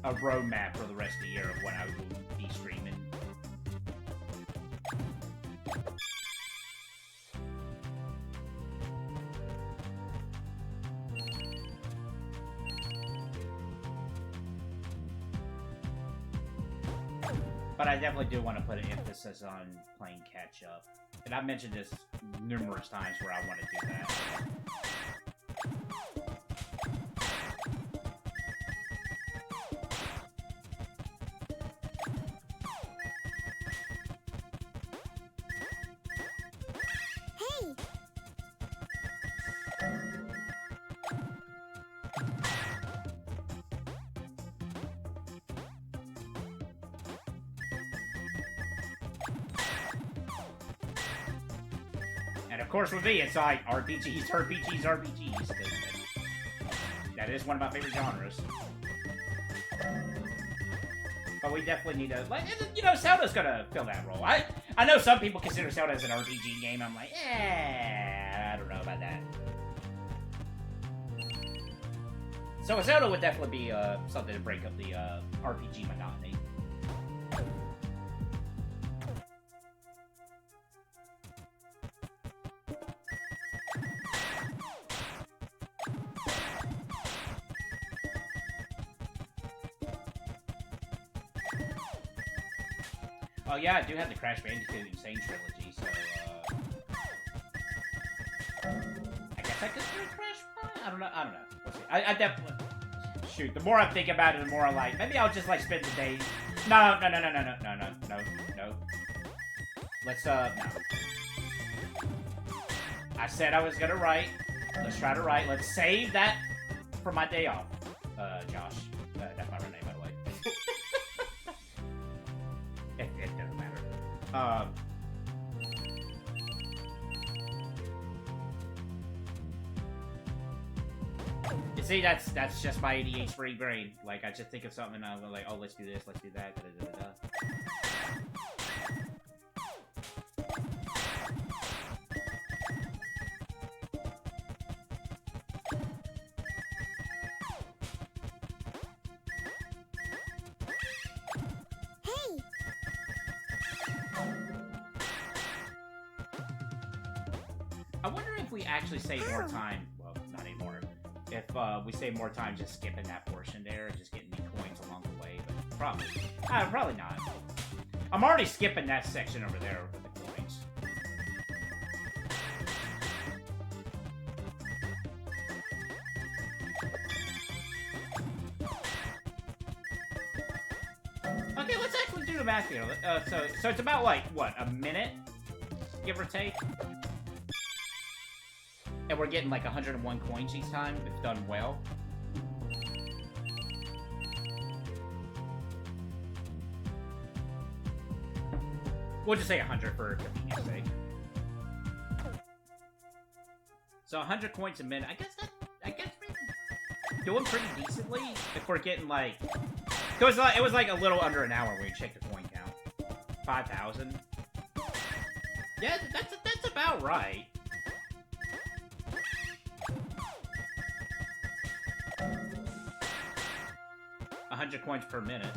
a roadmap for the rest of the year of when I will be streaming. But I definitely do want to put an emphasis on playing catch-up. And I've mentioned this numerous times where I want to do that. Hey! And of course with me, it's like RPGs, RPGs, RPGs. That is one of my favorite genres. But we definitely need to, like, you know, Zelda's gonna fill that role. I know some people consider Zelda as an RPG game. I'm like, I don't know about that. So Zelda would definitely be something to break up the RPG monotony. Oh yeah, I do have the Crash Bandicoot Insane Trilogy, so, I guess I could do Crash? I don't know, We'll see. I definitely... Shoot, the more I think about it, the more I'm like, maybe I'll just, like, spend the day... No. Let's, no. I said I was gonna write. Let's try to write. Let's save that for my day off, Josh. That's my real name, by the way. It doesn't matter. You see, that's just my ADHD free brain. Like, I just think of something and I'm like, oh, let's do this, let's do that, da-da-da-da-da. I wonder if we actually save more time. Well, not anymore. If we save more time just skipping that portion there and just getting the coins along the way, but probably not. I'm already skipping that section over there with the coins. Okay, let's actually do the math here. So it's about like what, a minute, give or take. And we're getting like 101 coins each time, if done well. We'll just say 100 for convenience sake. So 100 coins a minute. I guess we're doing pretty decently if we're getting like... It was like a little under an hour when we checked the coin count. 5,000. Yeah, that's about right. 100 coins per minute,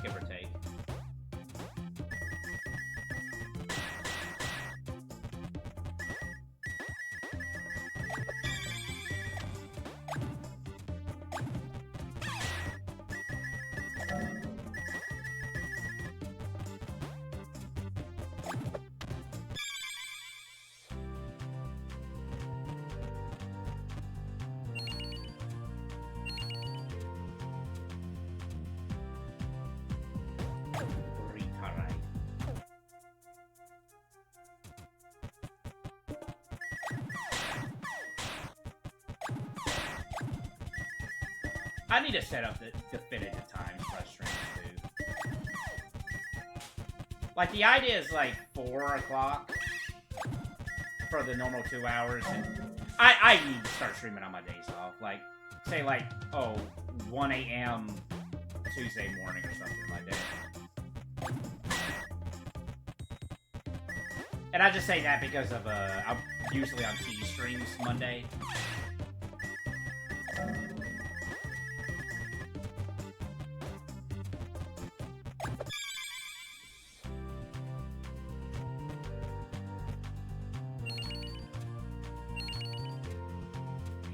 give or take. I need to set up the definitive times for streams too. Like, the idea is like 4 o'clock for the normal 2 hours, and I need to start streaming on my days off. Like, say like, oh, 1 a.m. Tuesday morning or something like that. And I just say that because of, I'm usually on T streams Monday.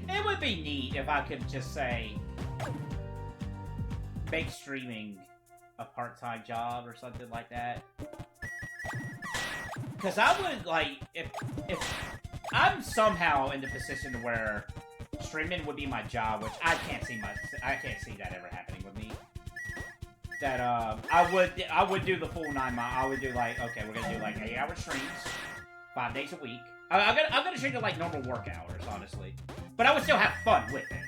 It would be neat if I could just say, make streaming a part-time job or something like that. Because I would, like, if I'm somehow in the position where streaming would be my job, which I can't see that ever happening with me. That, I would do the full 9 mile. I would do, like, okay, we're gonna do, like, 8-hour streams, 5 days a week. I'm gonna treat it like normal work hours, honestly. But I would still have fun with it.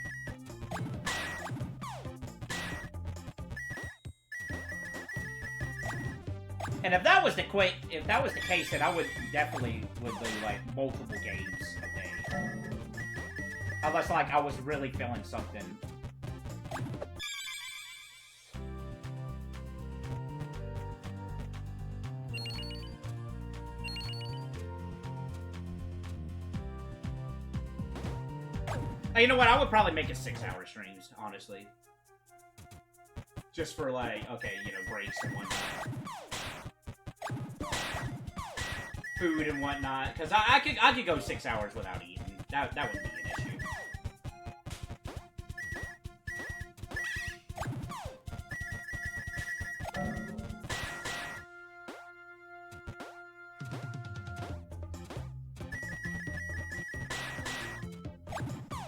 And if that was the case, then I would definitely do like multiple games a day. Unless like I was really feeling something. You know what? I would probably make it 6-hour streams, honestly. Just for like, okay, you know, breaks and whatnot. Food and whatnot, because I could go 6 hours without eating. That wouldn't be an issue.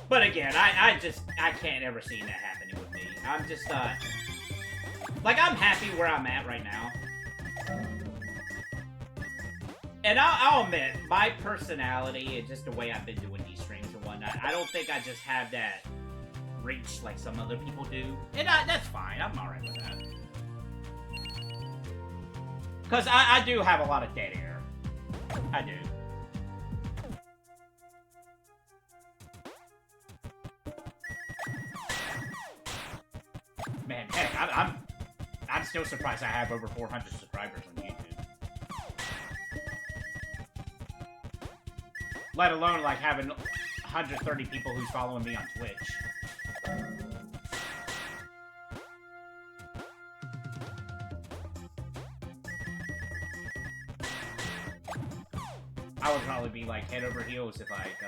But again, I can't ever see that happening with me. I'm just like, I'm happy where I'm at right now. And I'll admit, my personality and just the way I've been doing these streams and whatnot, I don't think I just have that reach like some other people do. And that's fine. I'm alright with that. Because I do have a lot of dead air. I do. Man, heck, I'm still surprised I have over 400 subscribers on YouTube. Let alone, like, having 130 people who's following me on Twitch. I would probably be, like, head over heels if, like,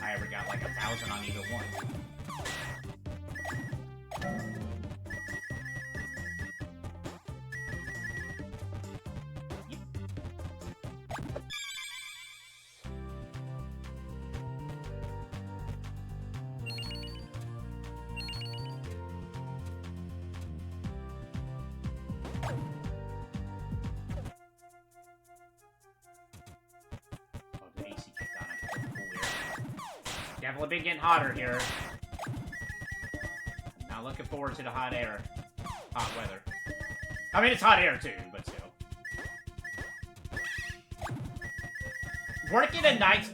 I ever got, like, 1,000 on either one. Definitely been getting hotter here. I'm not looking forward to the hot air. Hot weather. I mean, it's hot air too, but still. Working at night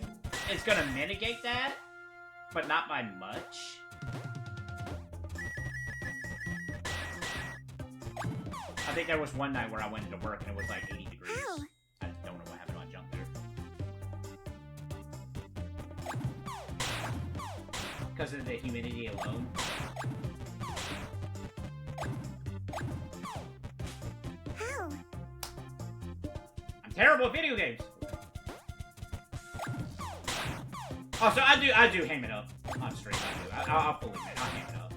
is gonna mitigate that, but not by much. I think there was one night where I went into work and it was like 80 degrees. Ow. I don't know what happened when I jumped there. Because of the humidity alone. terrible at video games. Also, I do ham it up on stream. I'll fully admit, I'll ham it up.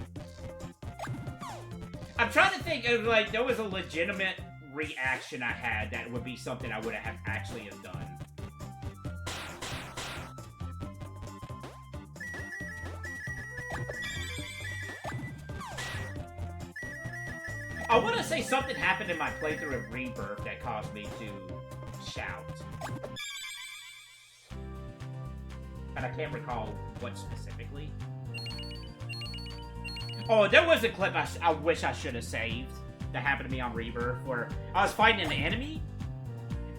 I'm trying to think of, like, there was a legitimate reaction I had that would be something I would have actually have done. I want to say something happened in my playthrough of Rebirth that caused me to shout. But I can't recall what specifically. Oh, there was a clip I wish I should have saved that happened to me on Rebirth where I was fighting an enemy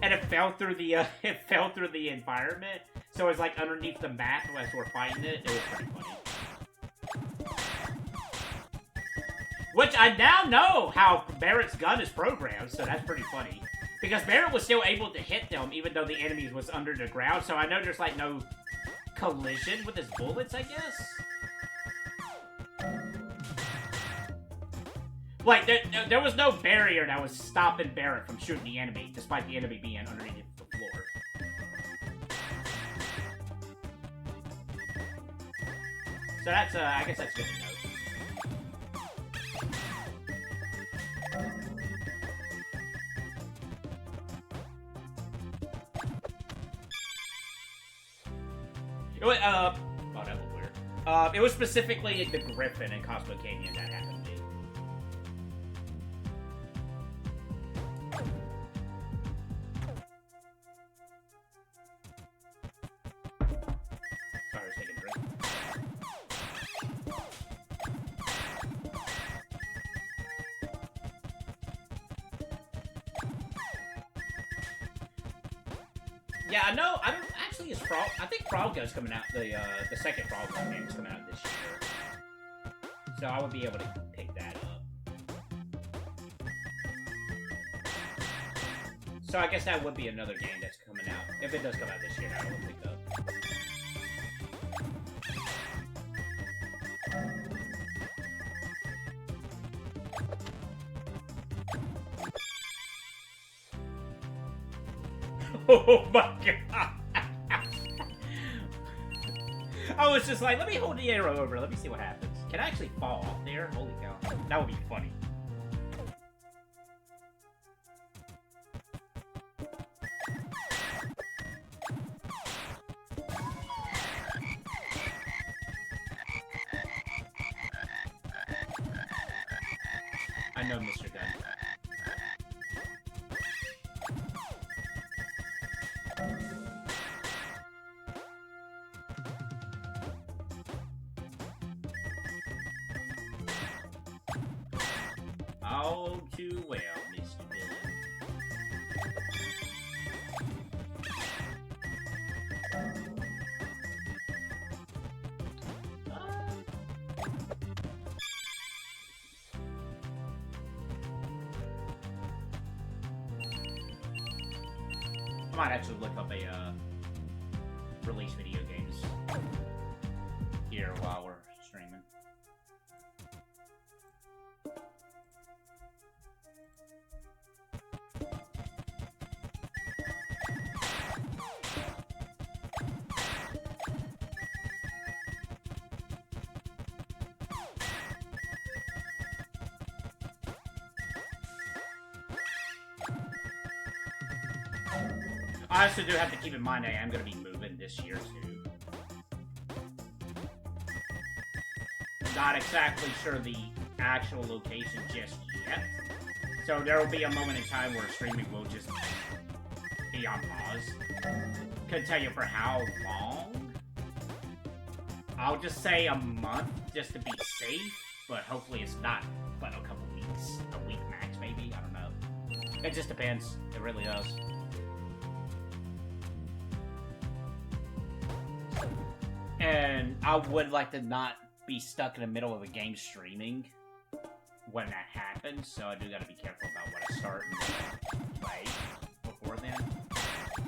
and it fell through the environment. So it was like underneath the map as we're fighting it. It was pretty funny. Which I now know how Barrett's gun is programmed, so that's pretty funny. Because Barrett was still able to hit them even though the enemy was under the ground, so I know there's like no collision with his bullets, I guess? Like, there was no barrier that was stopping Barrett from shooting the enemy, despite the enemy being underneath the floor. So that's, I guess that's good to know. It was, oh, that was weird. It was specifically the Griffin and Cosmo Canyon that happened to me. Sorry, I was taking a drink. Yeah, I know. I don't actually. Is Frog? I think Frogun's coming out. The second Frogun game is coming out this year, so I would be able to pick that up. So I guess that would be another game that's coming out. If it does come out this year, I will pick up. Oh my god! I was just like, let me hold the arrow over, let me see what happens. Can I actually fall off there? Holy cow. That would be funny. I know, Mr. Gunn. All too well, Mr. Villain. I might actually look up a release video games here while we're streaming. I also do have to keep in mind I am going to be moving this year too. Not exactly sure the actual location just yet. So there will be a moment in time where streaming will just be on pause. Couldn't tell you for how long. I'll just say a month just to be safe, but hopefully it's not, but a couple weeks. A week max maybe, I don't know. It just depends. It really does. And I would like to not be stuck in the middle of a game streaming when that happens, so I do gotta be careful about what I start and play before then.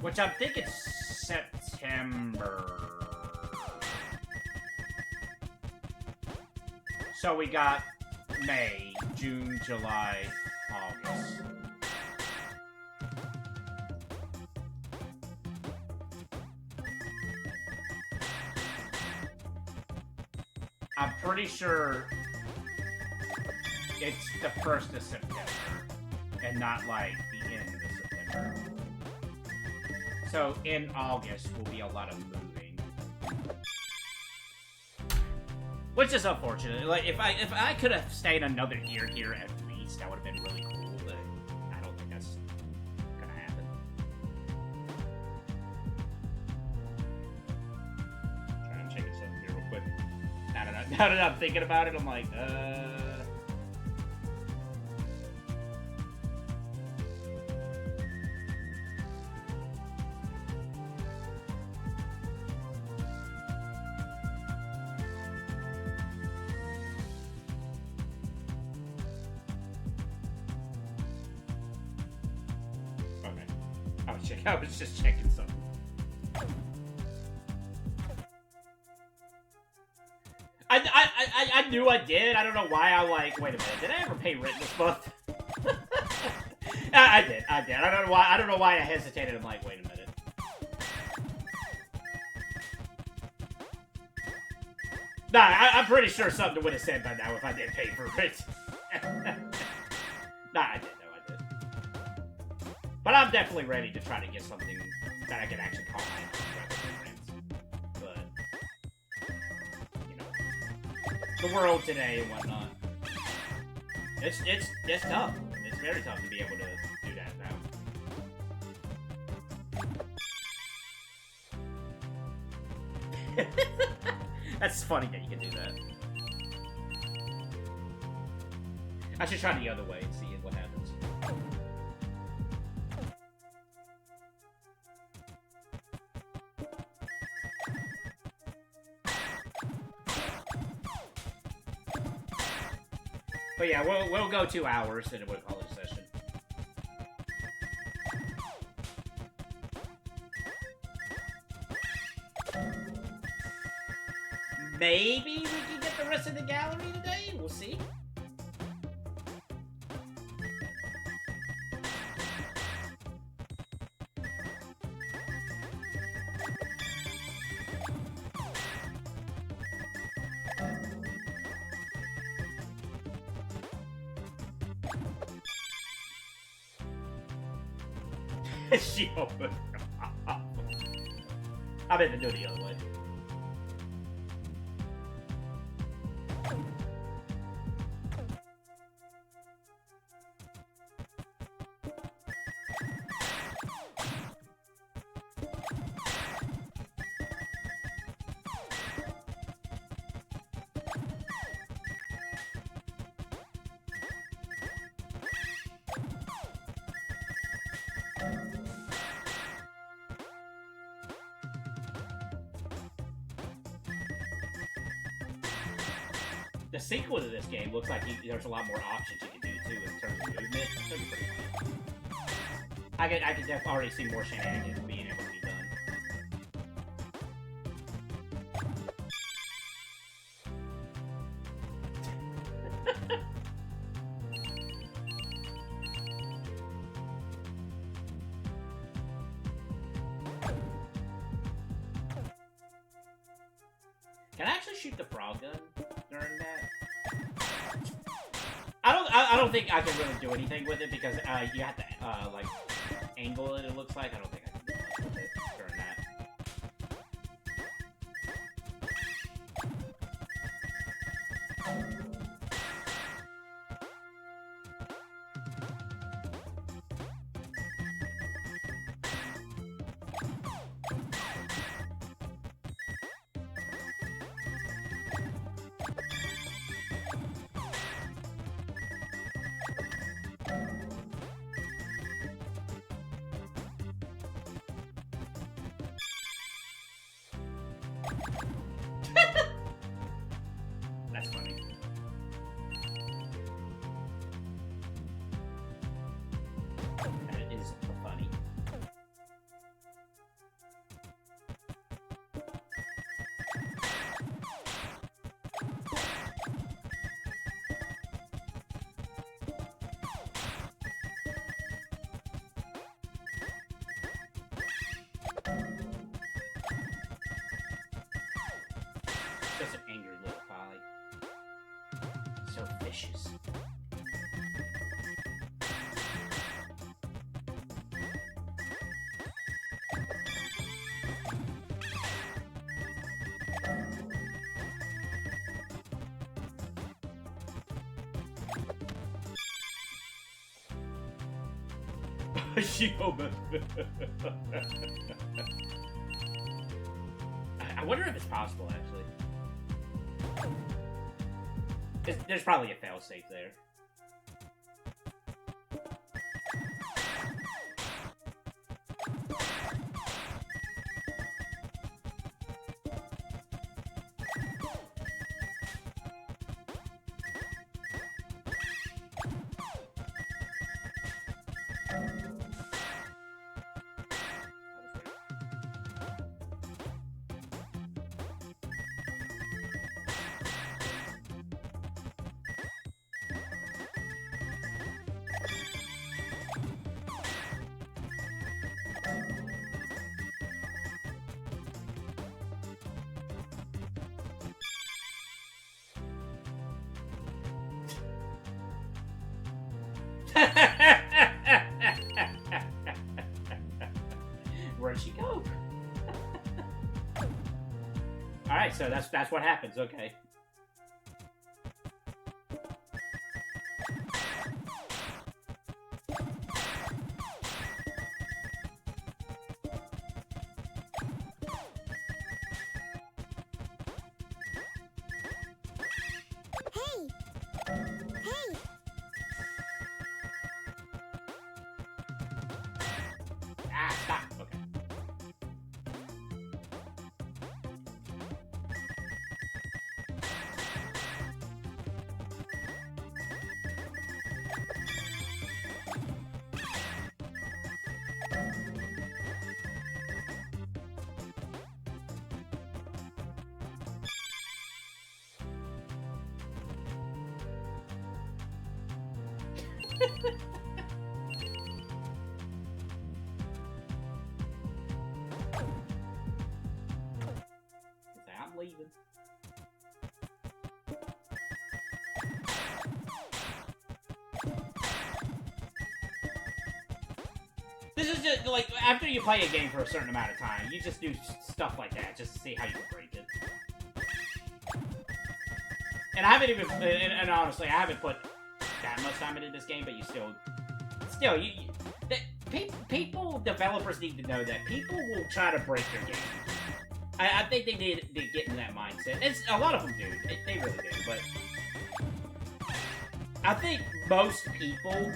Which I think it's September. So we got May, June, July, August. I'm pretty sure it's the 1st of September, and not like the end of September. So in August will be a lot of moving, which is unfortunate. Like if I could have stayed another year here at least, that would have been really cool. But I don't think that's gonna happen. Trying to check this up here real quick. Now that I'm thinking about it, I'm like, okay. I was just checking something. I knew I did. I don't know why I like. Wait a minute. Did I ever pay rent this month? I did. I don't know why. I don't know why I hesitated. I'm like, wait a minute. Nah, I'm pretty sure something would have said by now if I did pay for rent. Nah, I did. No, I did. But I'm definitely ready to try to get something that I can actually call my own rather than rent. But you know, the world today and whatnot. It's tough. It's very tough to be able to do that now. That's funny that you can do that. I should try the other way and see what happens. But yeah, we'll go 2 hours and we'll call it a session. Maybe we can get the rest of the gallery today. We'll see. She opened. I meant to do it the other way. The sequel to this game looks like there's a lot more options you can do too in terms of movement. It's gonna be pretty fun. I can definitely already see more shenanigans being able to be done. Can I actually shoot the Frogun during that? I don't think I can really do anything with it because you have to like angle it. It looks like I don't think I can do much with it during that. delicious. She almost. I wonder if it's possible, actually. There's probably a failsafe there. Where'd she go? Alright, so that's what happens, okay. Hey! Hey! Ah, stop. Okay. I'm leaving. This is just, like, after you play a game for a certain amount of time, you just do stuff like that just to see how you can break it. And I haven't even, and honestly, I haven't put that much time into this game, but you still, people, developers need to know that people will try to break your game. I think they need to get in that mindset. A lot of them do. They really do. But I think most people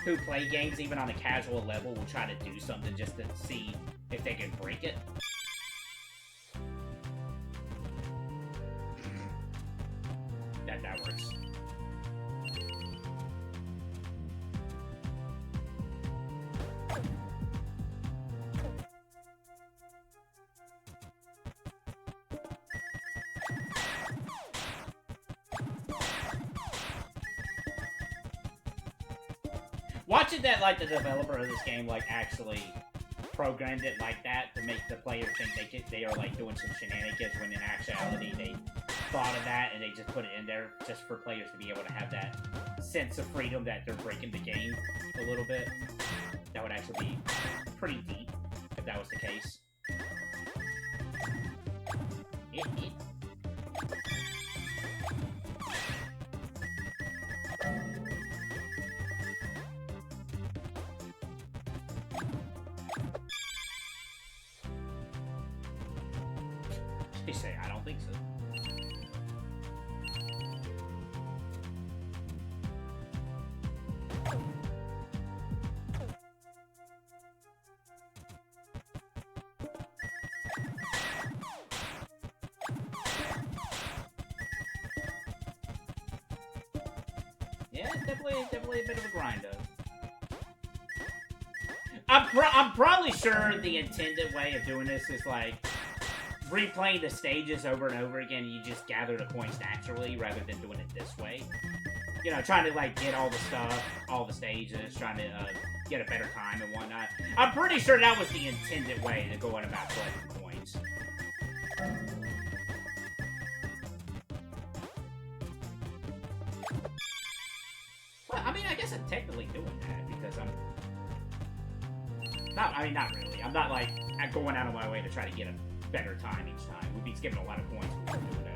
who play games, even on a casual level, will try to do something just to see if they can break it. That works. Watching that, like, the developer of this game, like, actually programmed it like that to make the player think they are, like, doing some shenanigans, when in actuality they thought of that and they just put it in there just for players to be able to have that sense of freedom that they're breaking the game a little bit. That would actually be pretty deep if that was the case. They say, I don't think so. Yeah, it's definitely a bit of a grind, though. I'm probably sure the intended way of doing this is, like, replaying the stages over and over again, you just gather the coins naturally rather than doing it this way. You know, trying to, like, get all the stuff, all the stages, trying to get a better time and whatnot. I'm pretty sure that was the intended way to go on about collecting coins. guess I'm technically doing that because I'm not. I mean, not really. I'm not like going out of my way to try to get a better time each time. We'd be skipping a lot of points if we were doing that.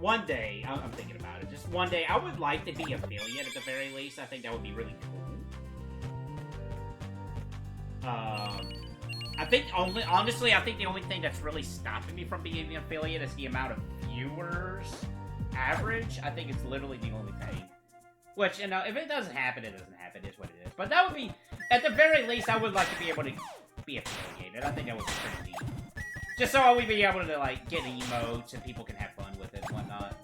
One day, I'm thinking about it. Just one day, I would like to be affiliate at the very least. I think that would be really cool. I think honestly, I think the only thing that's really stopping me from being an affiliate is the amount of viewers average. I think it's literally the only thing. Which, you know, if it doesn't happen, it doesn't happen. It is what it is. But that would be, at the very least, I would like to be able to be affiliated. I think that would be pretty neat. Just so we'd be able to, like, get emotes and people can have fun with it and whatnot.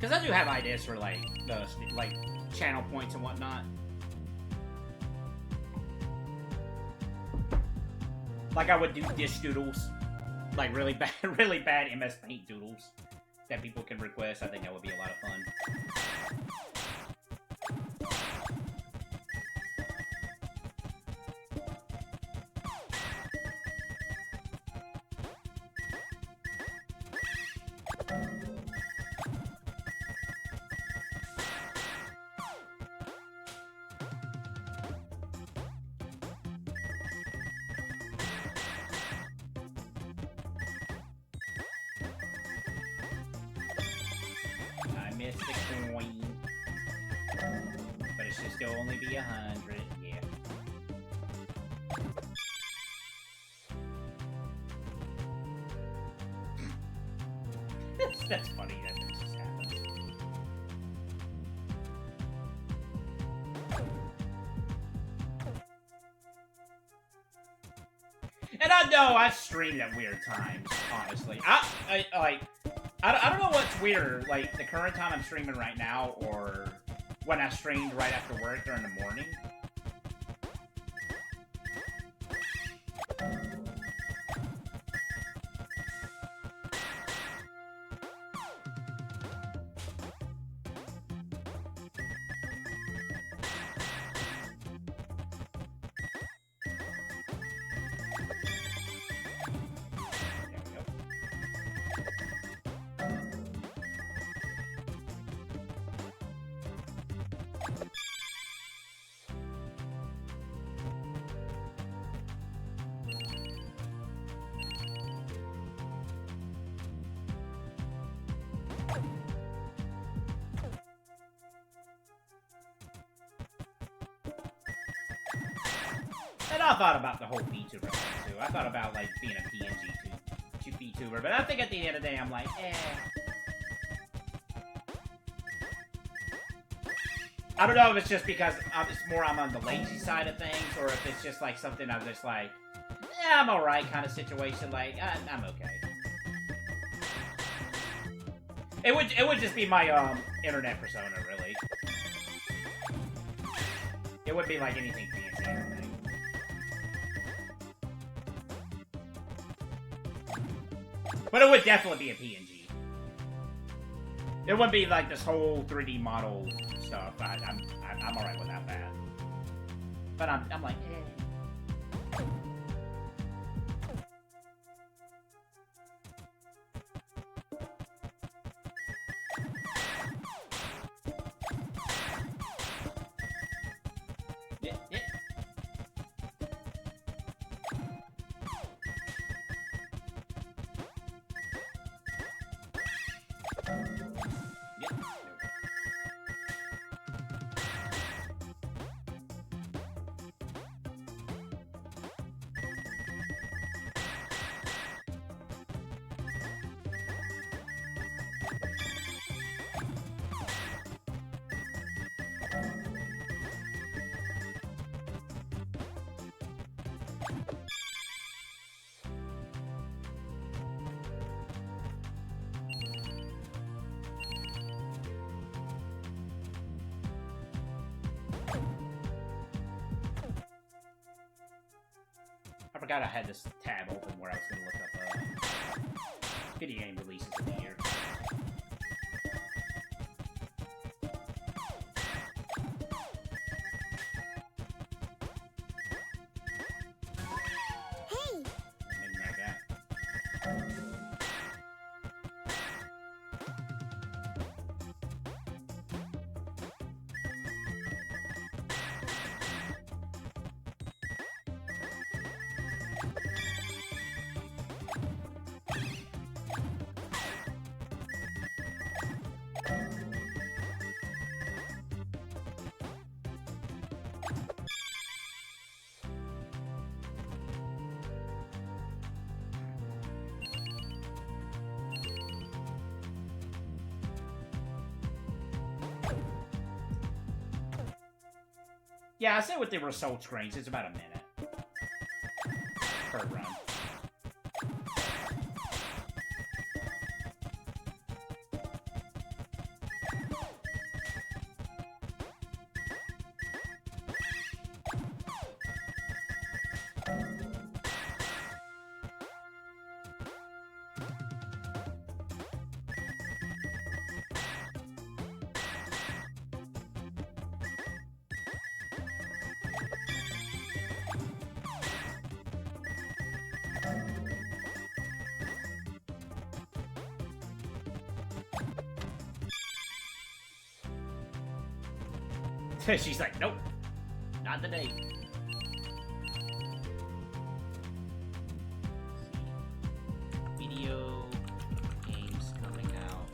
Because I do have ideas for, like, the, like, channel points and whatnot. Like, I would do dish doodles. Like, really bad MS Paint doodles that people can request. I think that would be a lot of fun. Missed the coin. But it should still only be 100. Yeah. That's funny that this just happened. And I know I streamed at weird times, honestly. I don't know what's weirder, like, the current time I'm streaming right now, or when I streamed right after work or in the morning. And I thought about the whole VTuber thing, too. I thought about, like, being a PNG VTuber, but I think at the end of the day, I'm like, eh. I don't know if it's just because I'm on the lazy side of things, or if it's just, like, something I'm just like, yeah, I'm alright kind of situation, like, I'm okay. It would just be my, internet persona, really. It wouldn't be like anything fancy or anything. But it would definitely be a PNG. It wouldn't be like this whole 3D model stuff. I'm alright without that. But I'm like, eh. forgot I had this tab open where I was going to look up video game releases of the year. Hey! Maybe like that. Yeah, I say with the result screens, it's about a minute per run. She's like, nope, not today. Video games coming out.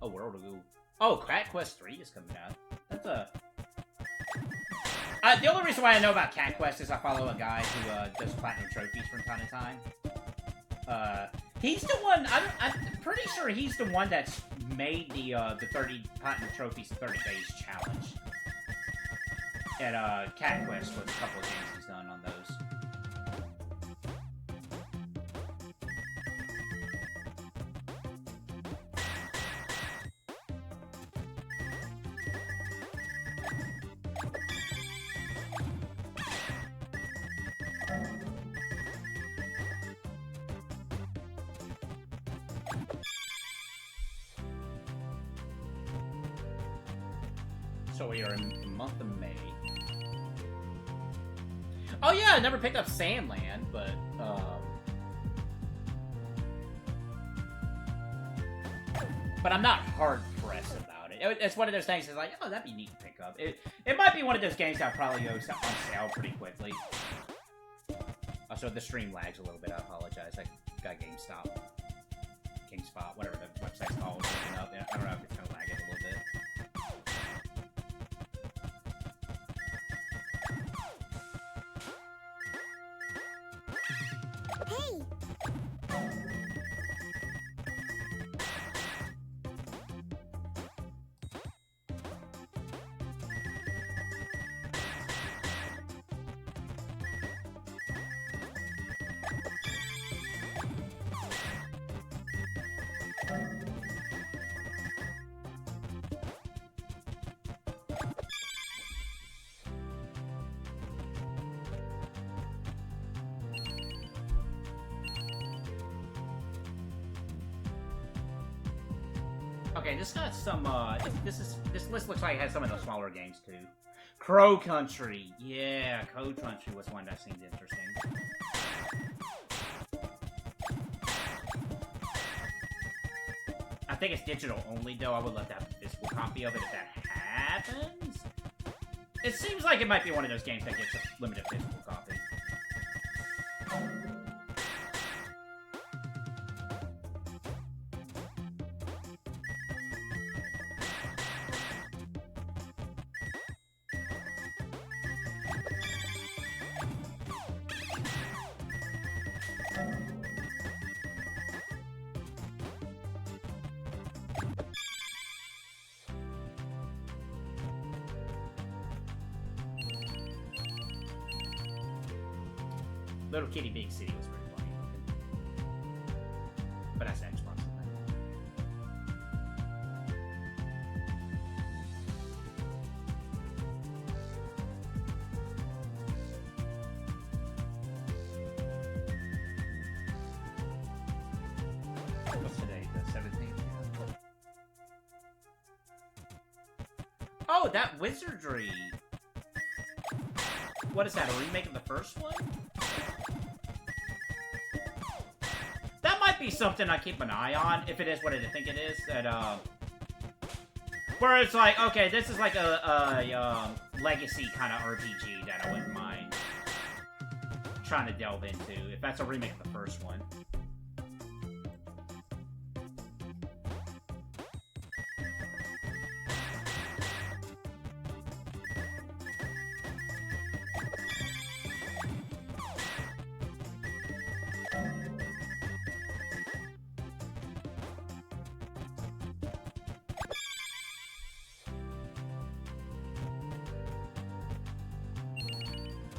Oh, World of Goo. Oh, Cat Quest 3 is coming out. That's a... the only reason why I know about Cat Quest is I follow a guy who does platinum trophies from time to time. He's the one, I'm pretty sure he's the one that's made the 30 platinum trophies in 30 days challenge. And, Cat Quest was a couple of games he's done on those. So we are in the month of May. Oh yeah, I never picked up Sandland, but I'm not hard pressed about it. It's one of those things that's like, oh, that'd be neat to pick up. It might be one of those games that probably goes on sale pretty quickly. Also, the stream lags a little bit. I apologize. I got GameStop, KingSpot, whatever the website's called. Looking up. I don't know if it's gonna lag it a little bit. Hey! Okay, this got some, this list looks like it has some of those smaller games, too. Crow Country. Yeah, Crow Country was one that seemed interesting. I think it's digital only, though. I would love to have a physical copy of it if that happens. It seems like it might be one of those games that gets a limited physical copy. Little Kitty Big City was pretty funny looking. But that's Xbox. What's today? The 17th? Oh, that Wizardry! What is that, a remake of the first one? That might be something I keep an eye on, if it is what I think it is. That, where it's like, okay, this is like a legacy kind of RPG that I wouldn't mind trying to delve into, if that's a remake of the first one.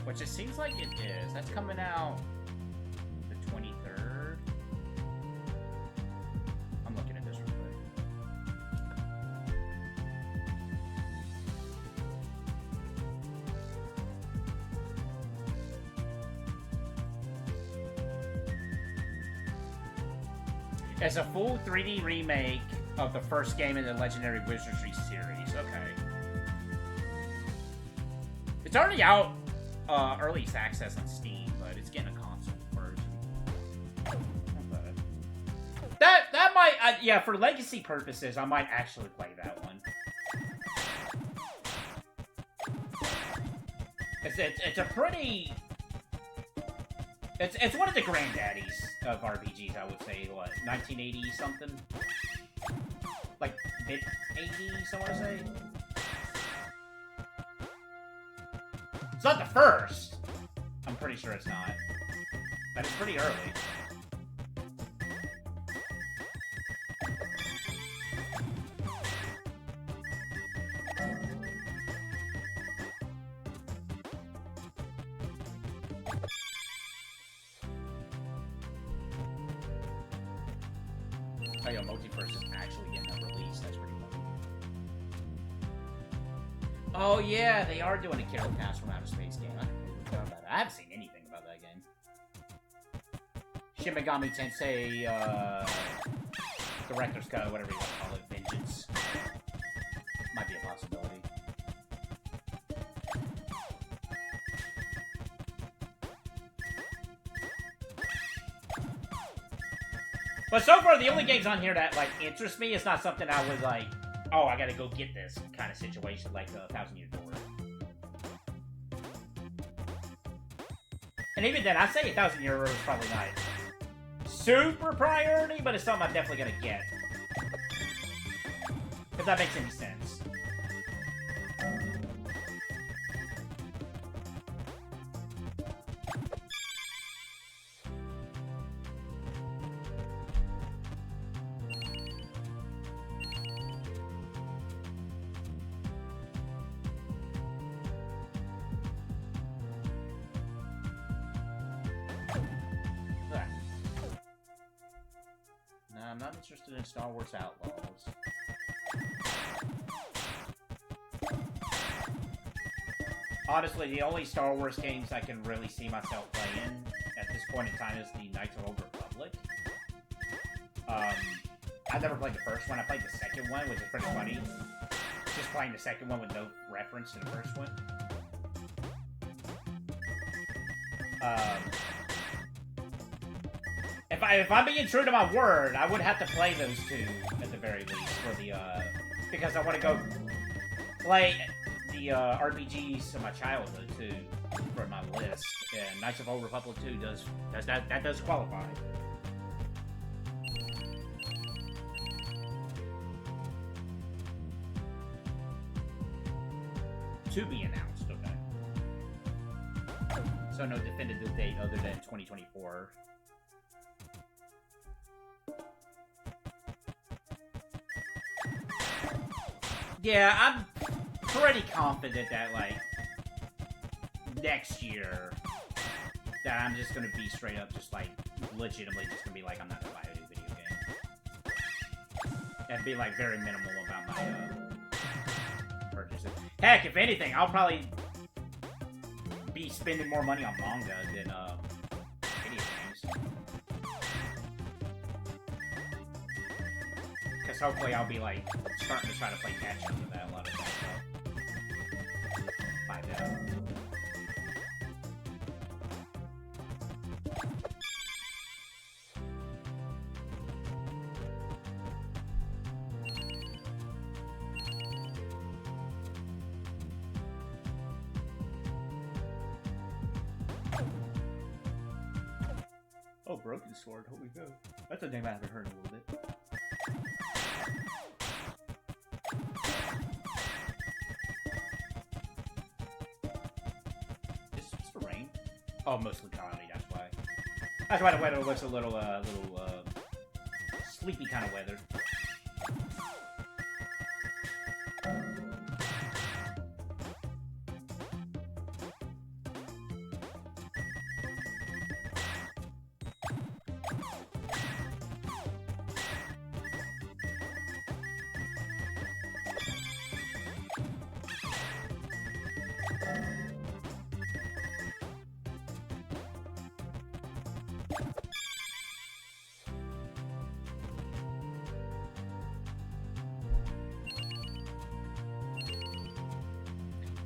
Which it seems like it is. That's coming out the 23rd. I'm looking at this real quick. It's a full 3D remake of the first game in the Legendary Wizardry series. Okay. It's already out. Early access on Steam, but it's getting a console version. Okay. That might, yeah, for legacy purposes, I might actually play that one. It's a pretty, it's one of the granddaddies of RPGs, I would say. What, 1980 something, like mid 80s, I want to say. It's not the first. I'm pretty sure it's not. But it's pretty early. Oh yeah, Multiverse is actually getting a release. That's pretty fun. Oh yeah, they are doing a Carol Cast from Outer Space game. I completely forgot about it. I haven't seen anything about that game. Shin Megami Tensei, Director's Cut, whatever you want to call it, Vengeance. Might be a possibility. But so far, the only games on here that, like, interest me is not something I was like, oh, I gotta go get this kind of situation, like a 1,000 Year Door. And even then, I'd say 1,000 Year Door is probably not super priority, but it's something I'm definitely gonna get. If that makes any sense. I'm not interested in Star Wars Outlaws. Honestly, the only Star Wars games I can really see myself playing at this point in time is the Knights of the Old Republic. I've never played the first one. I played the second one, which is pretty funny. Just playing the second one with no reference to the first one. If I'm being true to my word, I would have to play those two at the very least for the because I want to go play the RPGs of my childhood too for my list. And Knights of Old Republic 2 does qualify. To be announced, okay. So no definitive date other than 2024. Yeah, I'm pretty confident that, like, next year, that I'm just gonna be straight up just, like, legitimately just gonna be like, I'm not gonna buy a new video game. And be, like, very minimal about my, purchases. Heck, if anything, I'll probably be spending more money on manga than, video games. Because hopefully I'll be, like, starting to try to play catch-up with that, a lot of that stuff. Find out. Oh, Broken Sword, holy go. That's a name I haven't heard in a little bit. Is this supposed to rain? Oh, mostly cloudy, that's why. That's why the weather looks a little, sleepy kind of weather.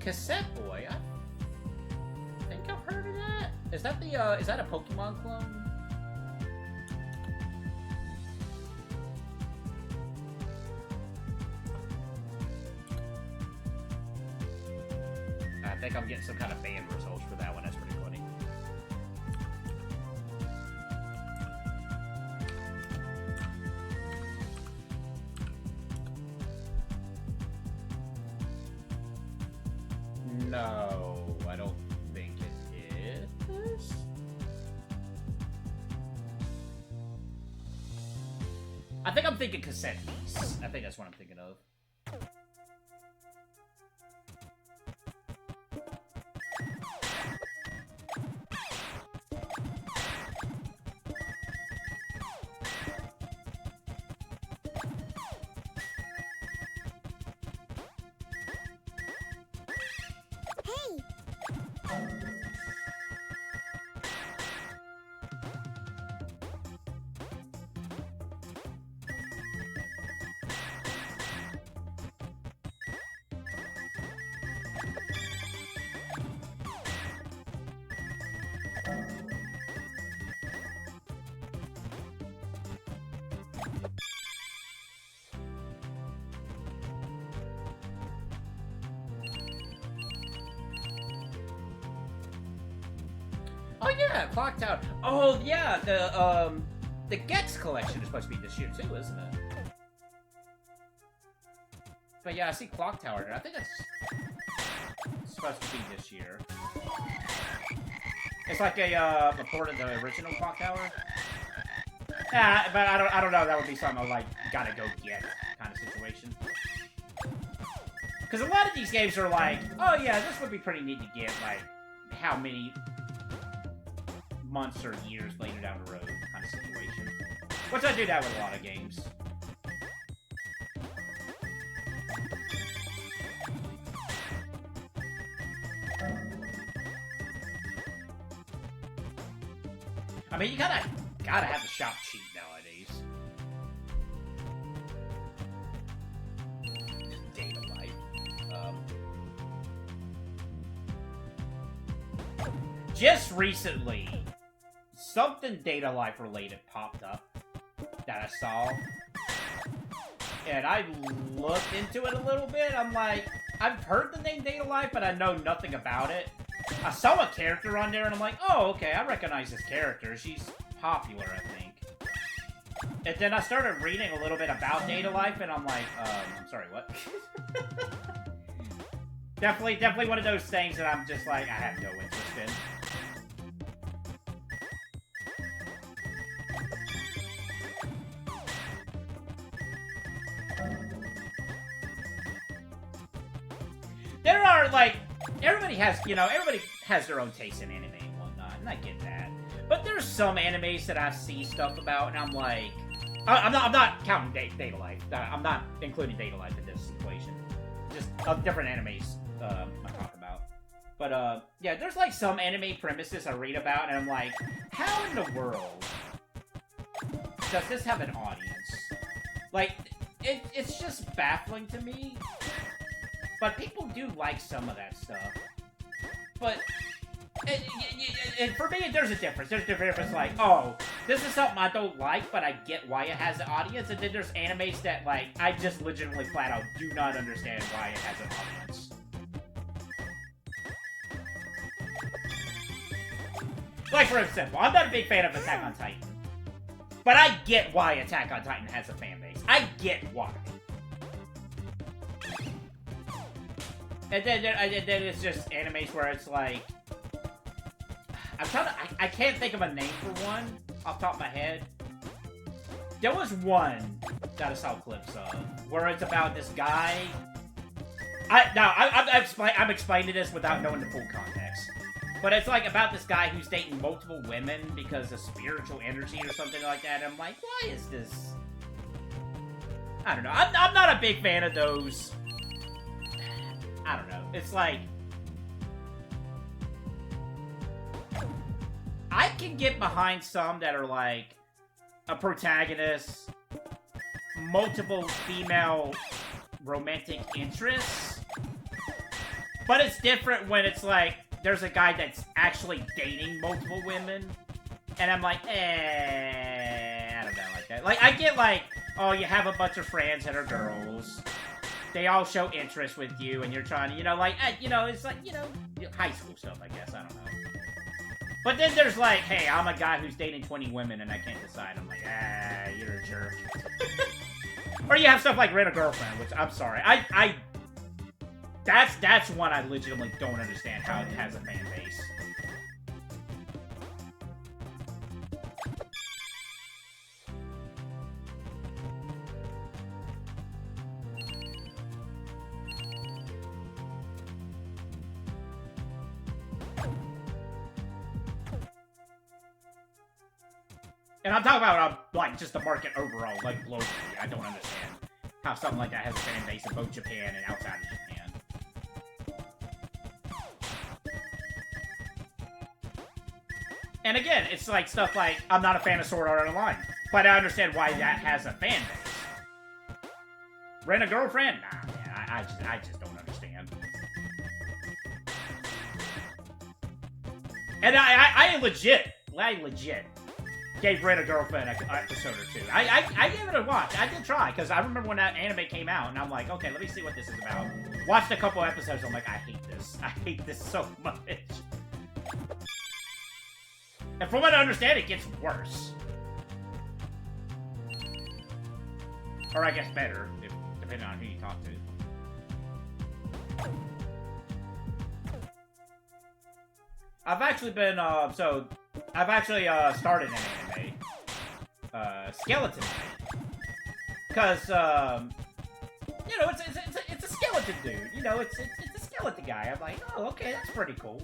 Cassette Boy? I think I've heard of that. Is that the, is that a Pokemon clone? I think I'm getting some kind of band results for that one. That's pretty funny. No, I don't think it is. I think I'm thinking cassette piece. I think that's what I'm thinking of. Oh yeah, Clock Tower. Oh yeah, the Gex collection is supposed to be this year too, isn't it? But yeah, I see Clock Tower here. I think it's supposed to be this year. It's like a port of the original Clock Tower. Yeah, but I don't know. That would be something I like gotta go get kind of situation. Because a lot of these games are like, oh yeah, this would be pretty neat to get. Like, how many months or years later down the road kind of situation. Which I do that with a lot of games. I mean, you gotta have the shop cheap nowadays. Data life. Just recently, something Data Life related popped up that I saw. And I looked into it a little bit. I'm like, I've heard the name Data Life, but I know nothing about it. I saw a character on there, and I'm like, oh, okay, I recognize this character. She's popular, I think. And then I started reading a little bit about Data Life, and I'm like, I'm sorry, what? Definitely one of those things that I'm just like, I have no interest in. There are, like, everybody has their own taste in anime and whatnot, and I get that. But there's some animes that I see stuff about, and I'm like, I'm not counting Data Life. I'm not including Data Life in this equation. Just different animes I'm talking about. But yeah, there's like some anime premises I read about, and I'm like, how in the world does this have an audience? Like, it's just baffling to me. But people do like some of that stuff. But and for me, there's a difference. There's a difference, like, oh, this is something I don't like, but I get why it has an audience. And then there's animes that, like, I just legitimately flat out do not understand why it has an audience. Like, for example, I'm not a big fan of Attack on Titan. But I get why Attack on Titan has a fan base. I get why. And then it's just animes where it's like... I can't think of a name for one off the top of my head. There was one that I saw clips of where it's about this guy... I'm explaining this without knowing the full context. But it's like about this guy who's dating multiple women because of spiritual energy or something like that. And I'm like, why is this? I don't know. I'm not a big fan of those. I don't know. It's like... I can get behind some that are like a protagonist, multiple female romantic interests. But it's different when it's like, there's a guy that's actually dating multiple women, and I'm like, I don't know, like that. Like, I get like, oh, you have a bunch of friends that are girls, they all show interest with you, and you're trying to, you know, like, it's like, high school stuff, I guess, I don't know. But then there's like, hey, I'm a guy who's dating 20 women, and I can't decide. I'm like, you're a jerk. Or you have stuff like Rent a Girlfriend, which, I'm sorry, That's one I legitimately don't understand how it has a fan base. And I'm talking about, like, just the market overall, like, globally. I don't understand how something like that has a fan base in both Japan and outside of Japan. And again, it's like stuff like, I'm not a fan of Sword Art Online, but I understand why that has a fan base. Rent a Girlfriend? Nah, man, I just don't understand. And I legit gave Rent a Girlfriend an episode or two. I gave it a watch. I did try, because I remember when that anime came out, and I'm like, okay, let me see what this is about. Watched a couple episodes, I'm like, I hate this. I hate this so much. And from what I understand, it gets worse. Or I guess better, depending on who you talk to. I've actually been, I've actually started an anime. Skeleton Knight. Because, it's a skeleton dude. It's a skeleton guy. I'm like, oh, okay, that's pretty cool.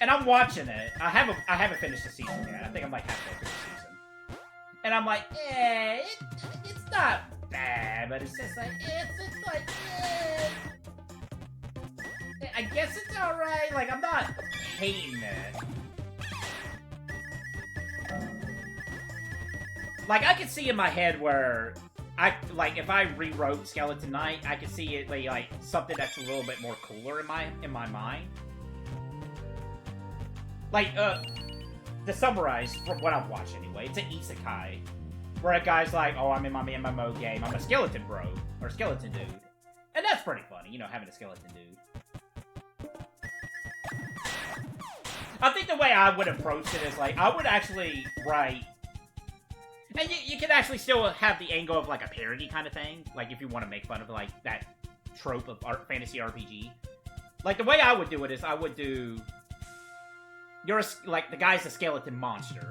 And I'm watching it. I haven't finished the season yet. I think I'm like halfway through the season. And I'm like, it's not bad, but it's just like, it's like, I guess it's alright. Like, I'm not hating it. Like, I could see in my head where if I rewrote Skeleton Knight, I could see it like something that's a little bit more cooler in my mind. Like, to summarize from what I've watched anyway, it's an isekai. Where a guy's like, oh, I'm in my MMO game, I'm a skeleton bro, or skeleton dude. And that's pretty funny, having a skeleton dude. I think the way I would approach it is, like, I would actually write... And you can actually still have the angle of, like, a parody kind of thing. Like, if you want to make fun of, like, that trope of fantasy RPG. Like, the way I would do it is I would do... the guy's a skeleton monster.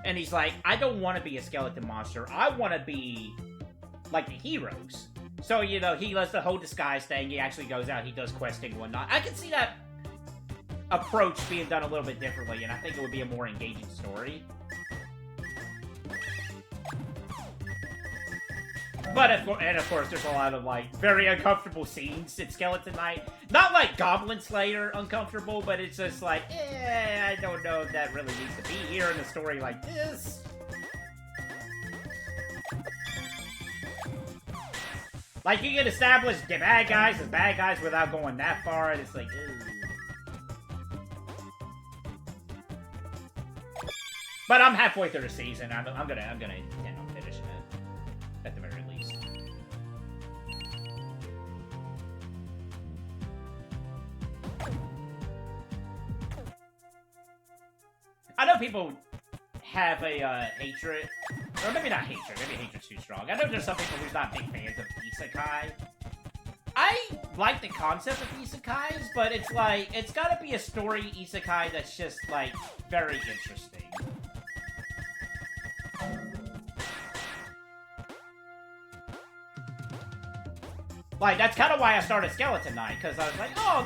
And he's like, I don't want to be a skeleton monster. I want to be, like, the heroes. So, he does the whole disguise thing. He actually goes out, he does questing and whatnot. I can see that approach being done a little bit differently, and I think it would be a more engaging story. But, of course, there's a lot of, like, very uncomfortable scenes in Skeleton Knight. Not like Goblin Slayer uncomfortable, but it's just like, I don't know if that really needs to be here in a story like this. Like, you can establish the bad guys as bad guys without going that far, and it's like, ew. But I'm halfway through the season. I'm gonna intend on finishing it, at the very least. I know people have a hatred, or maybe not hatred, maybe hatred's too strong. I know there's some people who's not big fans of isekai. I like the concept of isekais, but it's like, it's gotta be a story isekai that's just, like, very interesting. Like, that's kind of why I started Skeleton Knight, because I was like, oh,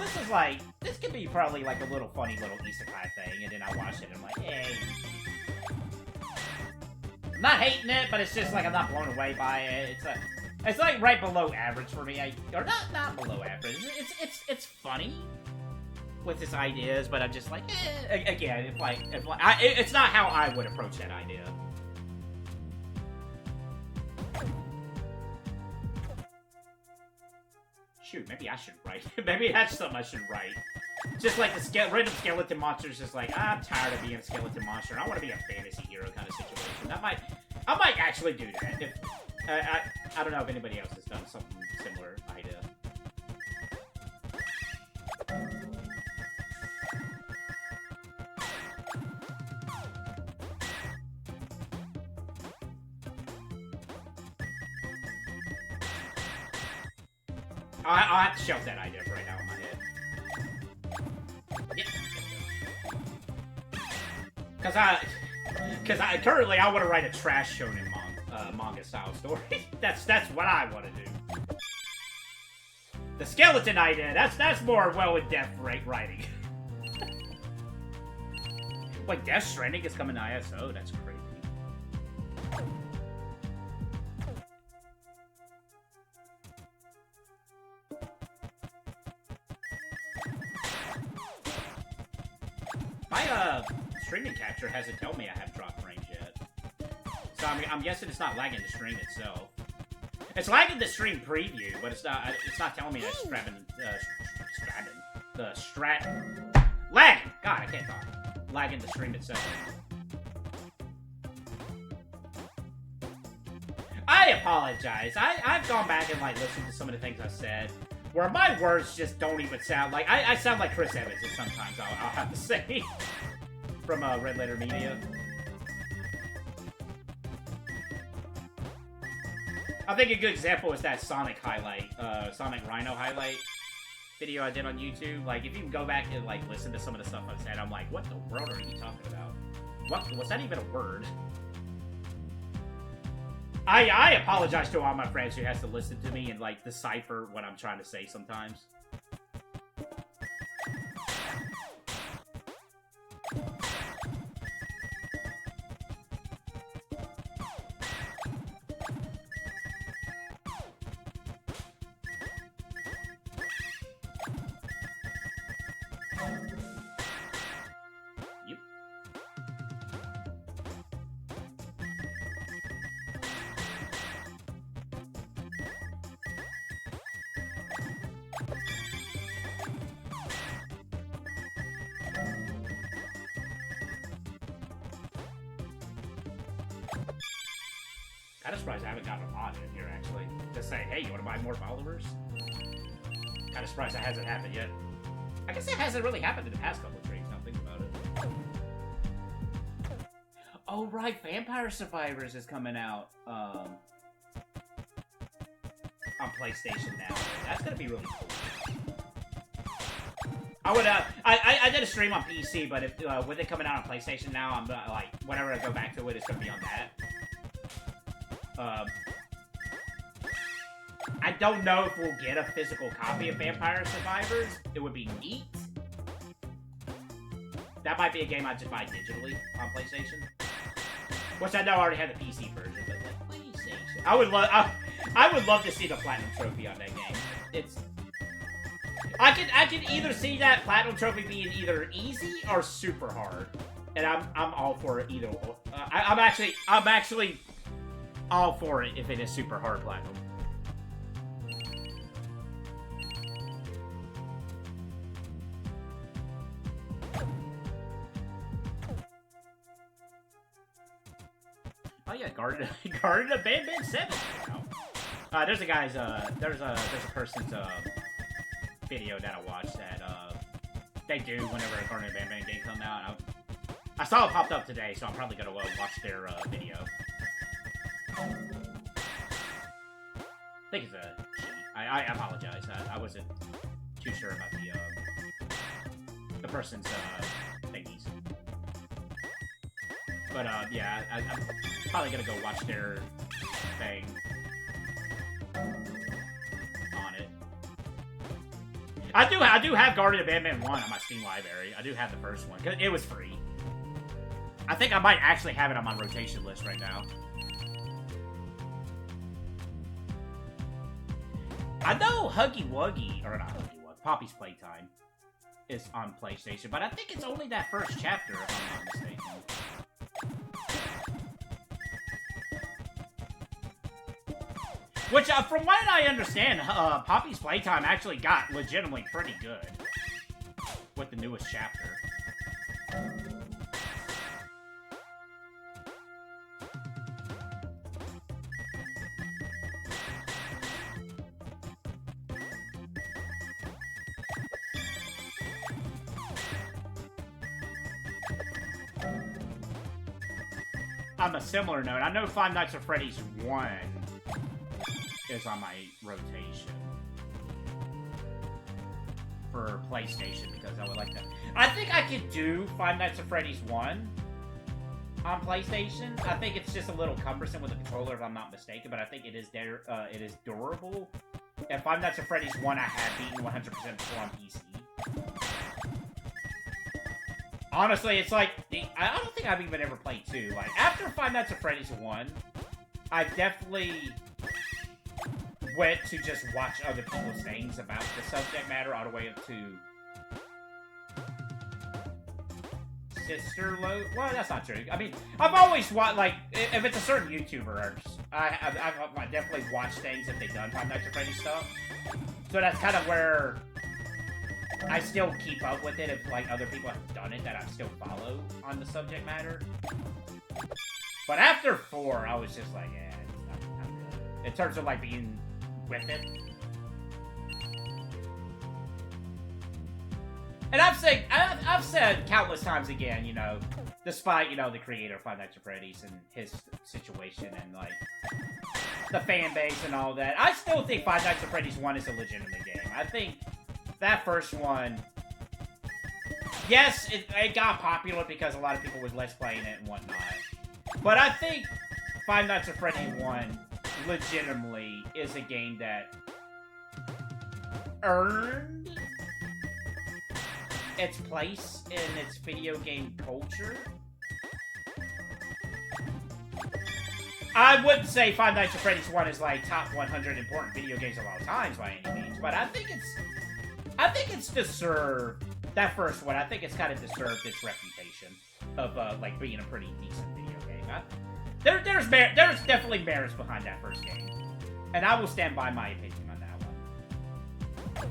this could be probably, like, a little funny little isekai thing, and then I watched it, and I'm like, hey. I'm not hating it, but it's just, like, I'm not blown away by it. It's like, right below average for me, or not below average. It's funny with its ideas, but I'm just like, again, it's not how I would approach that idea. Shoot, maybe I should write. Maybe that's something I should write. Just like the random skeleton monsters, just like, I'm tired of being a skeleton monster, and I want to be a fantasy hero kind of situation. I might actually do that. If, I don't know if anybody else has done something similar idea. I'll have to shelf that idea for right now in my head. Yeah. Because currently I want to write a trash shonen manga style story. that's what I want to do. The skeleton idea, that's more well-in-depth writing. Wait, Death Stranding is coming to ISO? That's crazy. My streaming capture hasn't told me I have dropped frames yet. So I'm guessing it's not lagging the stream itself. It's lagging the stream preview, but it's not telling me that lagging! God, I can't talk. Lagging the stream itself. I apologize. I've gone back and, like, listened to some of the things I said, where my words just don't even sound like... I sound like Chris Evans sometimes, I'll have to say. From Red Letter Media. I think a good example is that Sonic highlight, Sonic Rhino highlight video I did on YouTube. Like, if you can go back and, like, listen to some of the stuff I've said, I'm like, what the world are you talking about? Was that even a word? I apologize to all my friends who has to listen to me and, like, decipher what I'm trying to say sometimes. Kind of surprised I haven't gotten a mod in here, actually. To say, hey, you want to buy more followers? Kind of surprised that hasn't happened yet. I guess it hasn't really happened in the past couple of streams, now think about it. Oh, right, Vampire Survivors is coming out, on PlayStation now. That's gonna be really cool. I did a stream on PC, but if, with it coming out on PlayStation now, I'm, like, whenever I go back to it, it's gonna be on that. I don't know if we'll get a physical copy of Vampire Survivors. It would be neat. That might be a game I'd just buy digitally on PlayStation. Which I know I already had the PC version, but like PlayStation. I would love to see the Platinum Trophy on that game. I could either see that Platinum Trophy being either easy or super hard. And I'm all for it either. I'm actually all for it if it is super hard Platinum. Oh yeah, Garden Garden of Bam Bam 7 came out. There's a guy's there's a person's video that I watched that they do whenever a Garden of Bam Bam game comes out. I saw it popped up today, so I'm probably gonna watch their video. I think it's a cheat. I apologize. I wasn't too sure about the person's thingies. But yeah, I'm probably gonna go watch their thing on it. I do have Garden of Bam Bam 1 on my Steam library. I do have the first one because it was free. I think I might actually have it on my rotation list right now. I know Huggy Wuggy, or not Huggy Wuggy, Poppy's Playtime is on PlayStation, but I think it's only that first chapter, if I'm not mistaken. Which, from what I understand, Poppy's Playtime actually got legitimately pretty good with the newest chapter. On a similar note, I know Five Nights at Freddy's 1 is on my rotation for PlayStation because I would like to. I think I could do Five Nights at Freddy's 1 on PlayStation. I think it's just a little cumbersome with the controller, if I'm not mistaken, but I think it is there. It is durable. And Five Nights at Freddy's 1 I have beaten 100% before on PC. Honestly, it's like, I don't think I've even ever played 2. Like, after Five Nights at Freddy's 1, I definitely went to just watch other people's things about the subject matter all the way up to Sister Lo. Well, that's not true. I mean, I've always watched, like, if it's a certain YouTuber, I've definitely watched things if they've done Five Nights at Freddy's stuff. So that's kind of where I still keep up with it if, like, other people have done it that I still follow on the subject matter. But after 4, I was just like, yeah, it's not good. In terms of, like, being with it. And I've said countless times again, you know, despite, you know, the creator of Five Nights at Freddy's and his situation and, like, the fan base and all that, I still think Five Nights at Freddy's 1 is a legitimate game. I think that first one, yes, it got popular because a lot of people was Let's Playing it and whatnot. But I think Five Nights at Freddy's 1 legitimately is a game that earned its place in its video game culture. I wouldn't say Five Nights at Freddy's 1 is like top 100 important video games of all time by any means, but I think it's deserved, that first one, I think it's kind of deserved its reputation of, like, being a pretty decent video game. There's definitely merits behind that first game. And I will stand by my opinion on that one.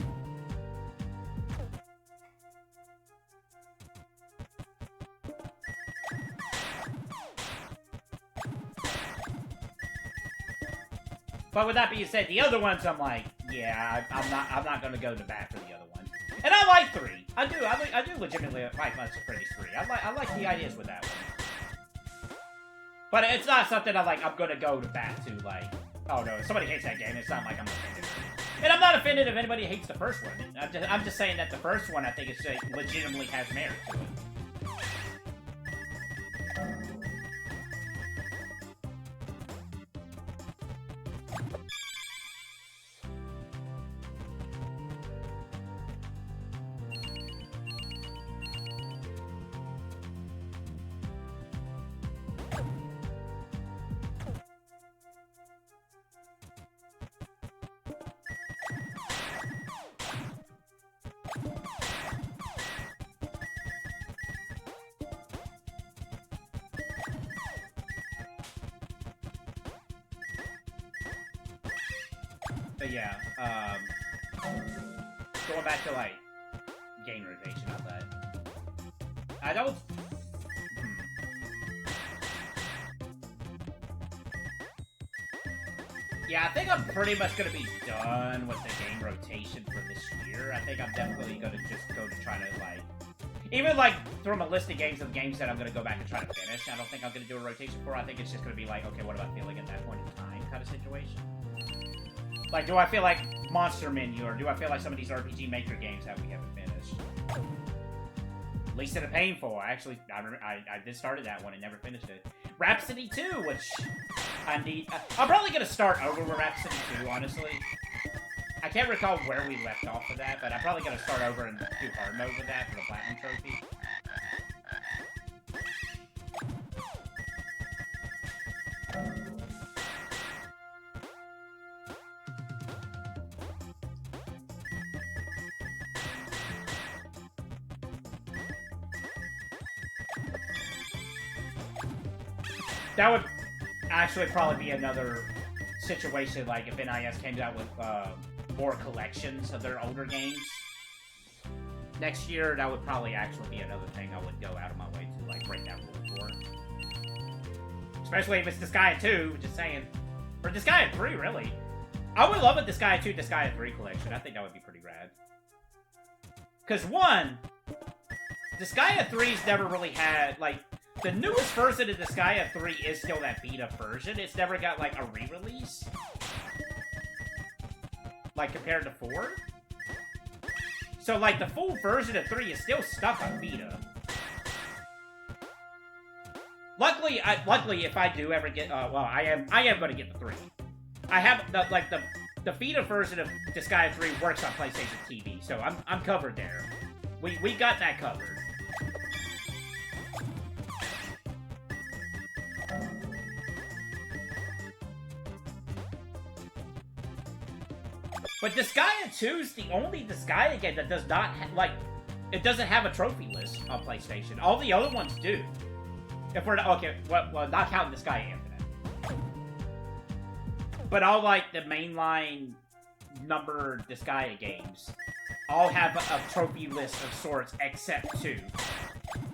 But with that being said, the other ones I'm like, yeah, I'm not gonna go to bat for the other ones. And I like 3. I do legitimately like Nights at Freddy's 3. I like the ideas with that one. But it's not something I'm gonna go to bat to, like, oh no, if somebody hates that game, it's not like I'm offended. And I'm not offended if anybody hates the first one. I'm just saying that the first one, I think, it's legitimately has merit to it. But yeah, going back to, like, game rotation of that. I don't... Yeah, I think I'm pretty much gonna be done with the game rotation for this year. I think I'm definitely gonna just go to try to, like... Even, like, from a list of games that I'm gonna go back and try to finish, I don't think I'm gonna do a rotation for. I think it's just gonna be like, okay, what am I feeling at that point in time kind of situation. Like, do I feel like Monster Menu, or do I feel like some of these RPG Maker games that we haven't finished? Least of the Painful. I just started that one and never finished it. Rhapsody 2, which I need... I'm probably going to start over with Rhapsody 2, honestly. I can't recall where we left off with that, but I'm probably going to start over and do hard mode with that for the Platinum Trophy. That would actually probably be another situation, like, if NIS came out with more collections of their older games next year. That would probably actually be another thing I would go out of my way to, like, break that rule for. Especially if it's Disgaea 2, just saying. Or Disgaea 3, really. I would love a Disgaea 2, Disgaea 3 collection. I think that would be pretty rad. Because, one, Disgaea 3's never really had, like... The newest version of Disgaea 3 is still that beta version. It's never got, like, a re-release. Like, compared to 4. So, like, the full version of 3 is still stuck on beta. Luckily, if I do ever get, well, I am gonna get the 3. I have, the beta version of Disgaea 3 works on PlayStation TV, so I'm covered there. We got that covered. But Disgaea 2's the only Disgaea game that does not, it doesn't have a trophy list on PlayStation. All the other ones do. If we're not, okay, well, not counting Disgaea Infinite. But all, like, the mainline number Disgaea games all have a trophy list of sorts except 2.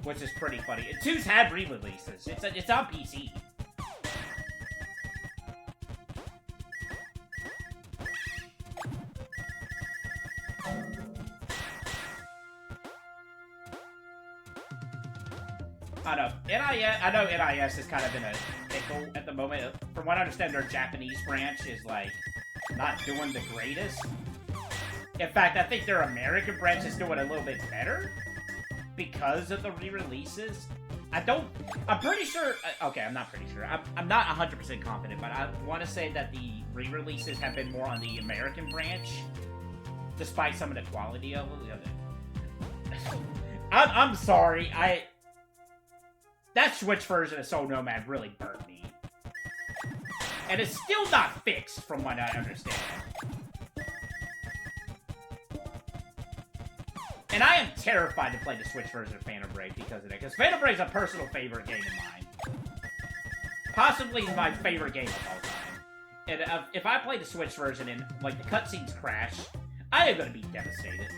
Which is pretty funny. And 2's had re-releases. It's on PC. I know NIS is kind of in a pickle at the moment. From what I understand, their Japanese branch is, like, not doing the greatest. In fact, I think their American branch is doing a little bit better because of the re-releases. I'm pretty sure, okay, I'm not pretty sure. I'm not 100% confident, but I want to say that the re-releases have been more on the American branch, despite some of the quality of it. I'm sorry, that Switch version of Soul Nomad really burnt me. And it's still not fixed, from what I understand. And I am terrified to play the Switch version of Phantom Brave because of that. Because Phantom Brave is a personal favorite game of mine. Possibly my favorite game of all time. And if I play the Switch version and, like, the cutscenes crash, I am going to be devastated.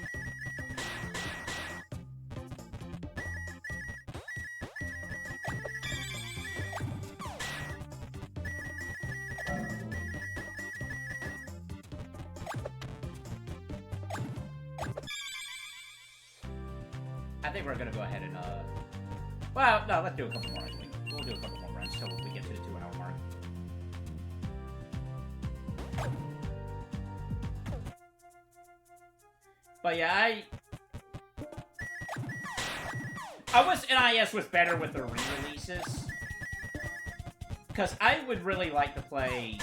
I think we're gonna go ahead and, well, no, let's do a couple more, I think. We'll do a couple more runs till we get to the 2-hour mark. But yeah, I wish NIS was better with the re-releases. Because I would really like to play,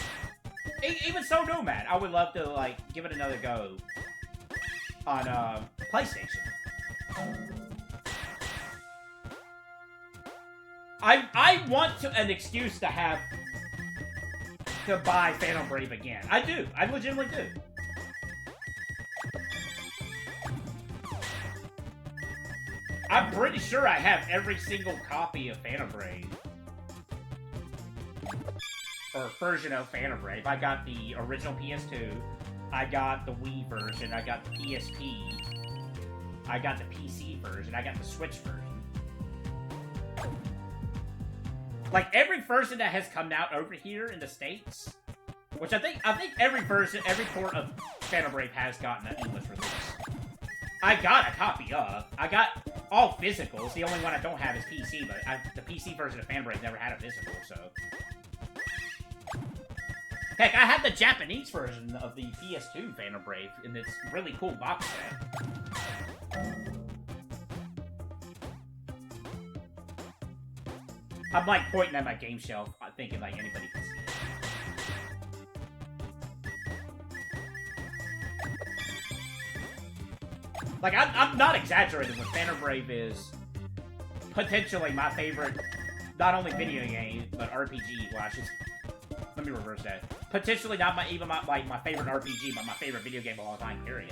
even So Nomad, I would love to, like, give it another go on, PlayStation. I want an excuse to buy Phantom Brave again. I do. I legitimately do. I'm pretty sure I have every single copy of Phantom Brave. Or version of Phantom Brave. I got the original PS2. I got the Wii version. I got the PSP. I got the PC version. I got the Switch version. Like, every version that has come out over here in the States Which I think every port of Phantom Brave has gotten an English release. I got a copy of. I got all physicals. The only one I don't have is PC, but the PC version of Phantom Brave never had a physical, so. Heck, I have the Japanese version of the PS2 Phantom Brave in this really cool box set. I'm like pointing at my game shelf, thinking like anybody can see it. Like, I'm not exaggerating when Phantom Brave is potentially my favorite, not only video game, but RPG. Well, let me reverse that. Potentially not my favorite RPG, but my favorite video game of all time, period.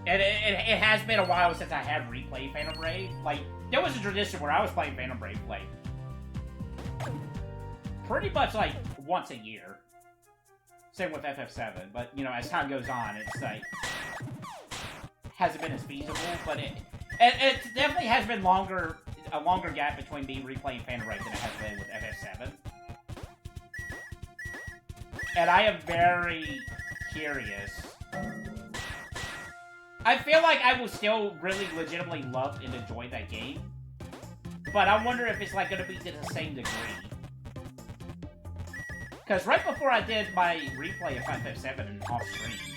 And it has been a while since I had replayed Phantom Brave. Like, there was a tradition where I was playing Phantom Brave, like, pretty much, like, once a year. Same with FF7, but, you know, as time goes on, it's, like, hasn't been as feasible, but it definitely has been a longer gap between me replaying Phantom Brave than it has been with FF7. And I am very curious. I feel like I will still really legitimately love and enjoy that game, but I wonder if it's like going to be to the same degree. Because right before I did my replay of FF7 off stream,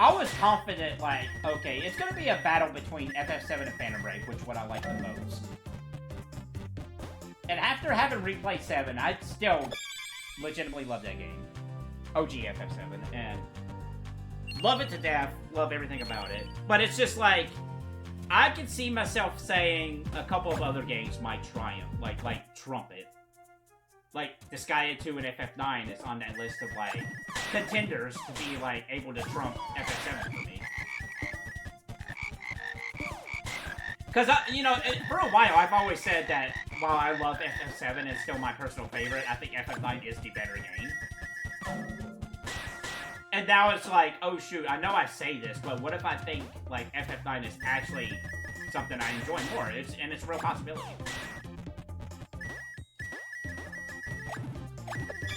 I was confident, like, okay, it's going to be a battle between FF7 and Phantom Brave, which one I like the most. And after having replayed 7, I still legitimately love that game. OG FF7, and love it to death, love everything about it. But it's just like, I can see myself saying a couple of other games might triumph, like trump it. Like, Disgaea 2 and FF9 is on that list of, like, contenders to be, like, able to trump FF7 for me. Because, you know, for a while, I've always said that while I love FF7 and it's still my personal favorite, I think FF9 is the better game. And now it's like, oh shoot, I know I say this, but what if I think, like, FF9 is actually something I enjoy more? And it's a real possibility.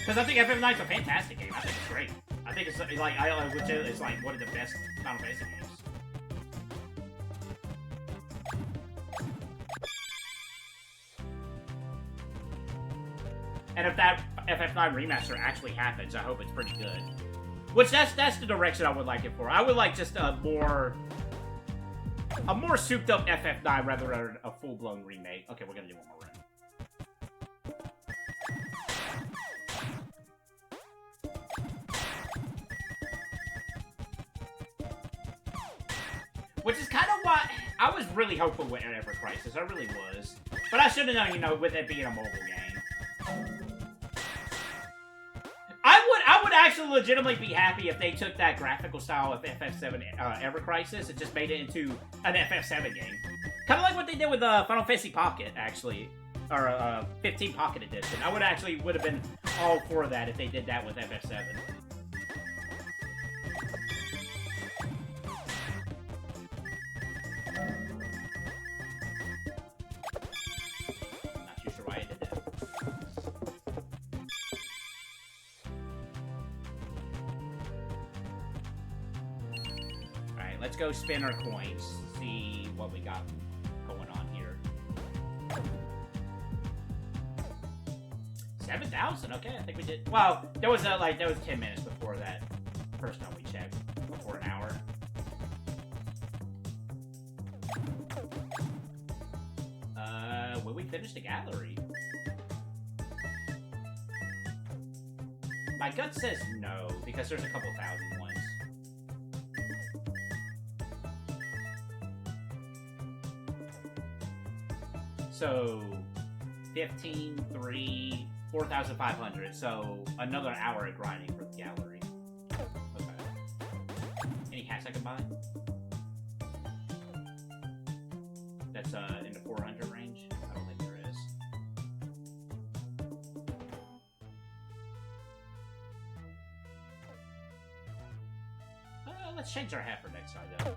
Because I think FF9 is a fantastic game. I think it's great. I think it's like, it's like one of the best Final Fantasy games. And if that FF9 remaster actually happens, I hope it's pretty good. Which that's the direction I would like it for. I would like just a more souped up FF9 rather than a full-blown remake. Okay, we're gonna do one more round. Which is kind of what I was really hopeful with Ever Crisis. I really was. But I should have known, you know, with it being a mobile game. I would actually legitimately be happy if they took that graphical style of FF7 Ever Crisis and just made it into an FF7 game. Kind of like what they did with Final Fantasy Pocket, actually. Or 15 Pocket Edition. I would have been all for that if they did that with FF7. Let's go spin our coins, see what we got going on here. 7,000, okay, I think we did. Well, there was 10 minutes before that first time we checked, before an hour. Will we finish the gallery? My gut says no, because there's a couple thousand ones. So, 15, 3, 4,500. So, another hour of grinding for the gallery. Okay. Any hats I can buy? That's in the 400 range? I don't think there is. Let's change our hat for next time, though.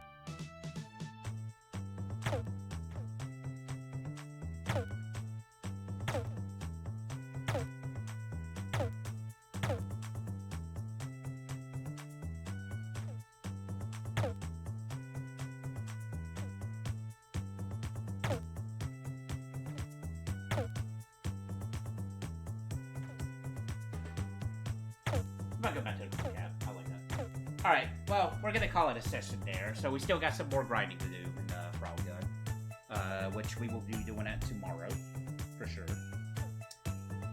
I'm not going back to the recap. I like that. Alright, well, we're gonna call it a session there. So we still got some more grinding to do in Frogun. Which we will be doing that tomorrow. For sure.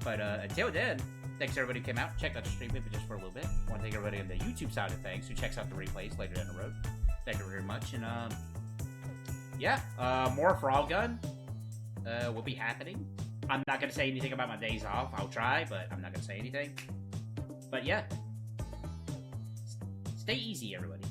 But until then, thanks everybody who came out. Check out the stream even just for a little bit. I want to thank everybody on the YouTube side of things who checks out the replays later down the road. Thank you very much. And yeah, more Frogun will be happening. I'm not gonna say anything about my days off. I'll try, but I'm not gonna say anything. But yeah, stay easy, everybody.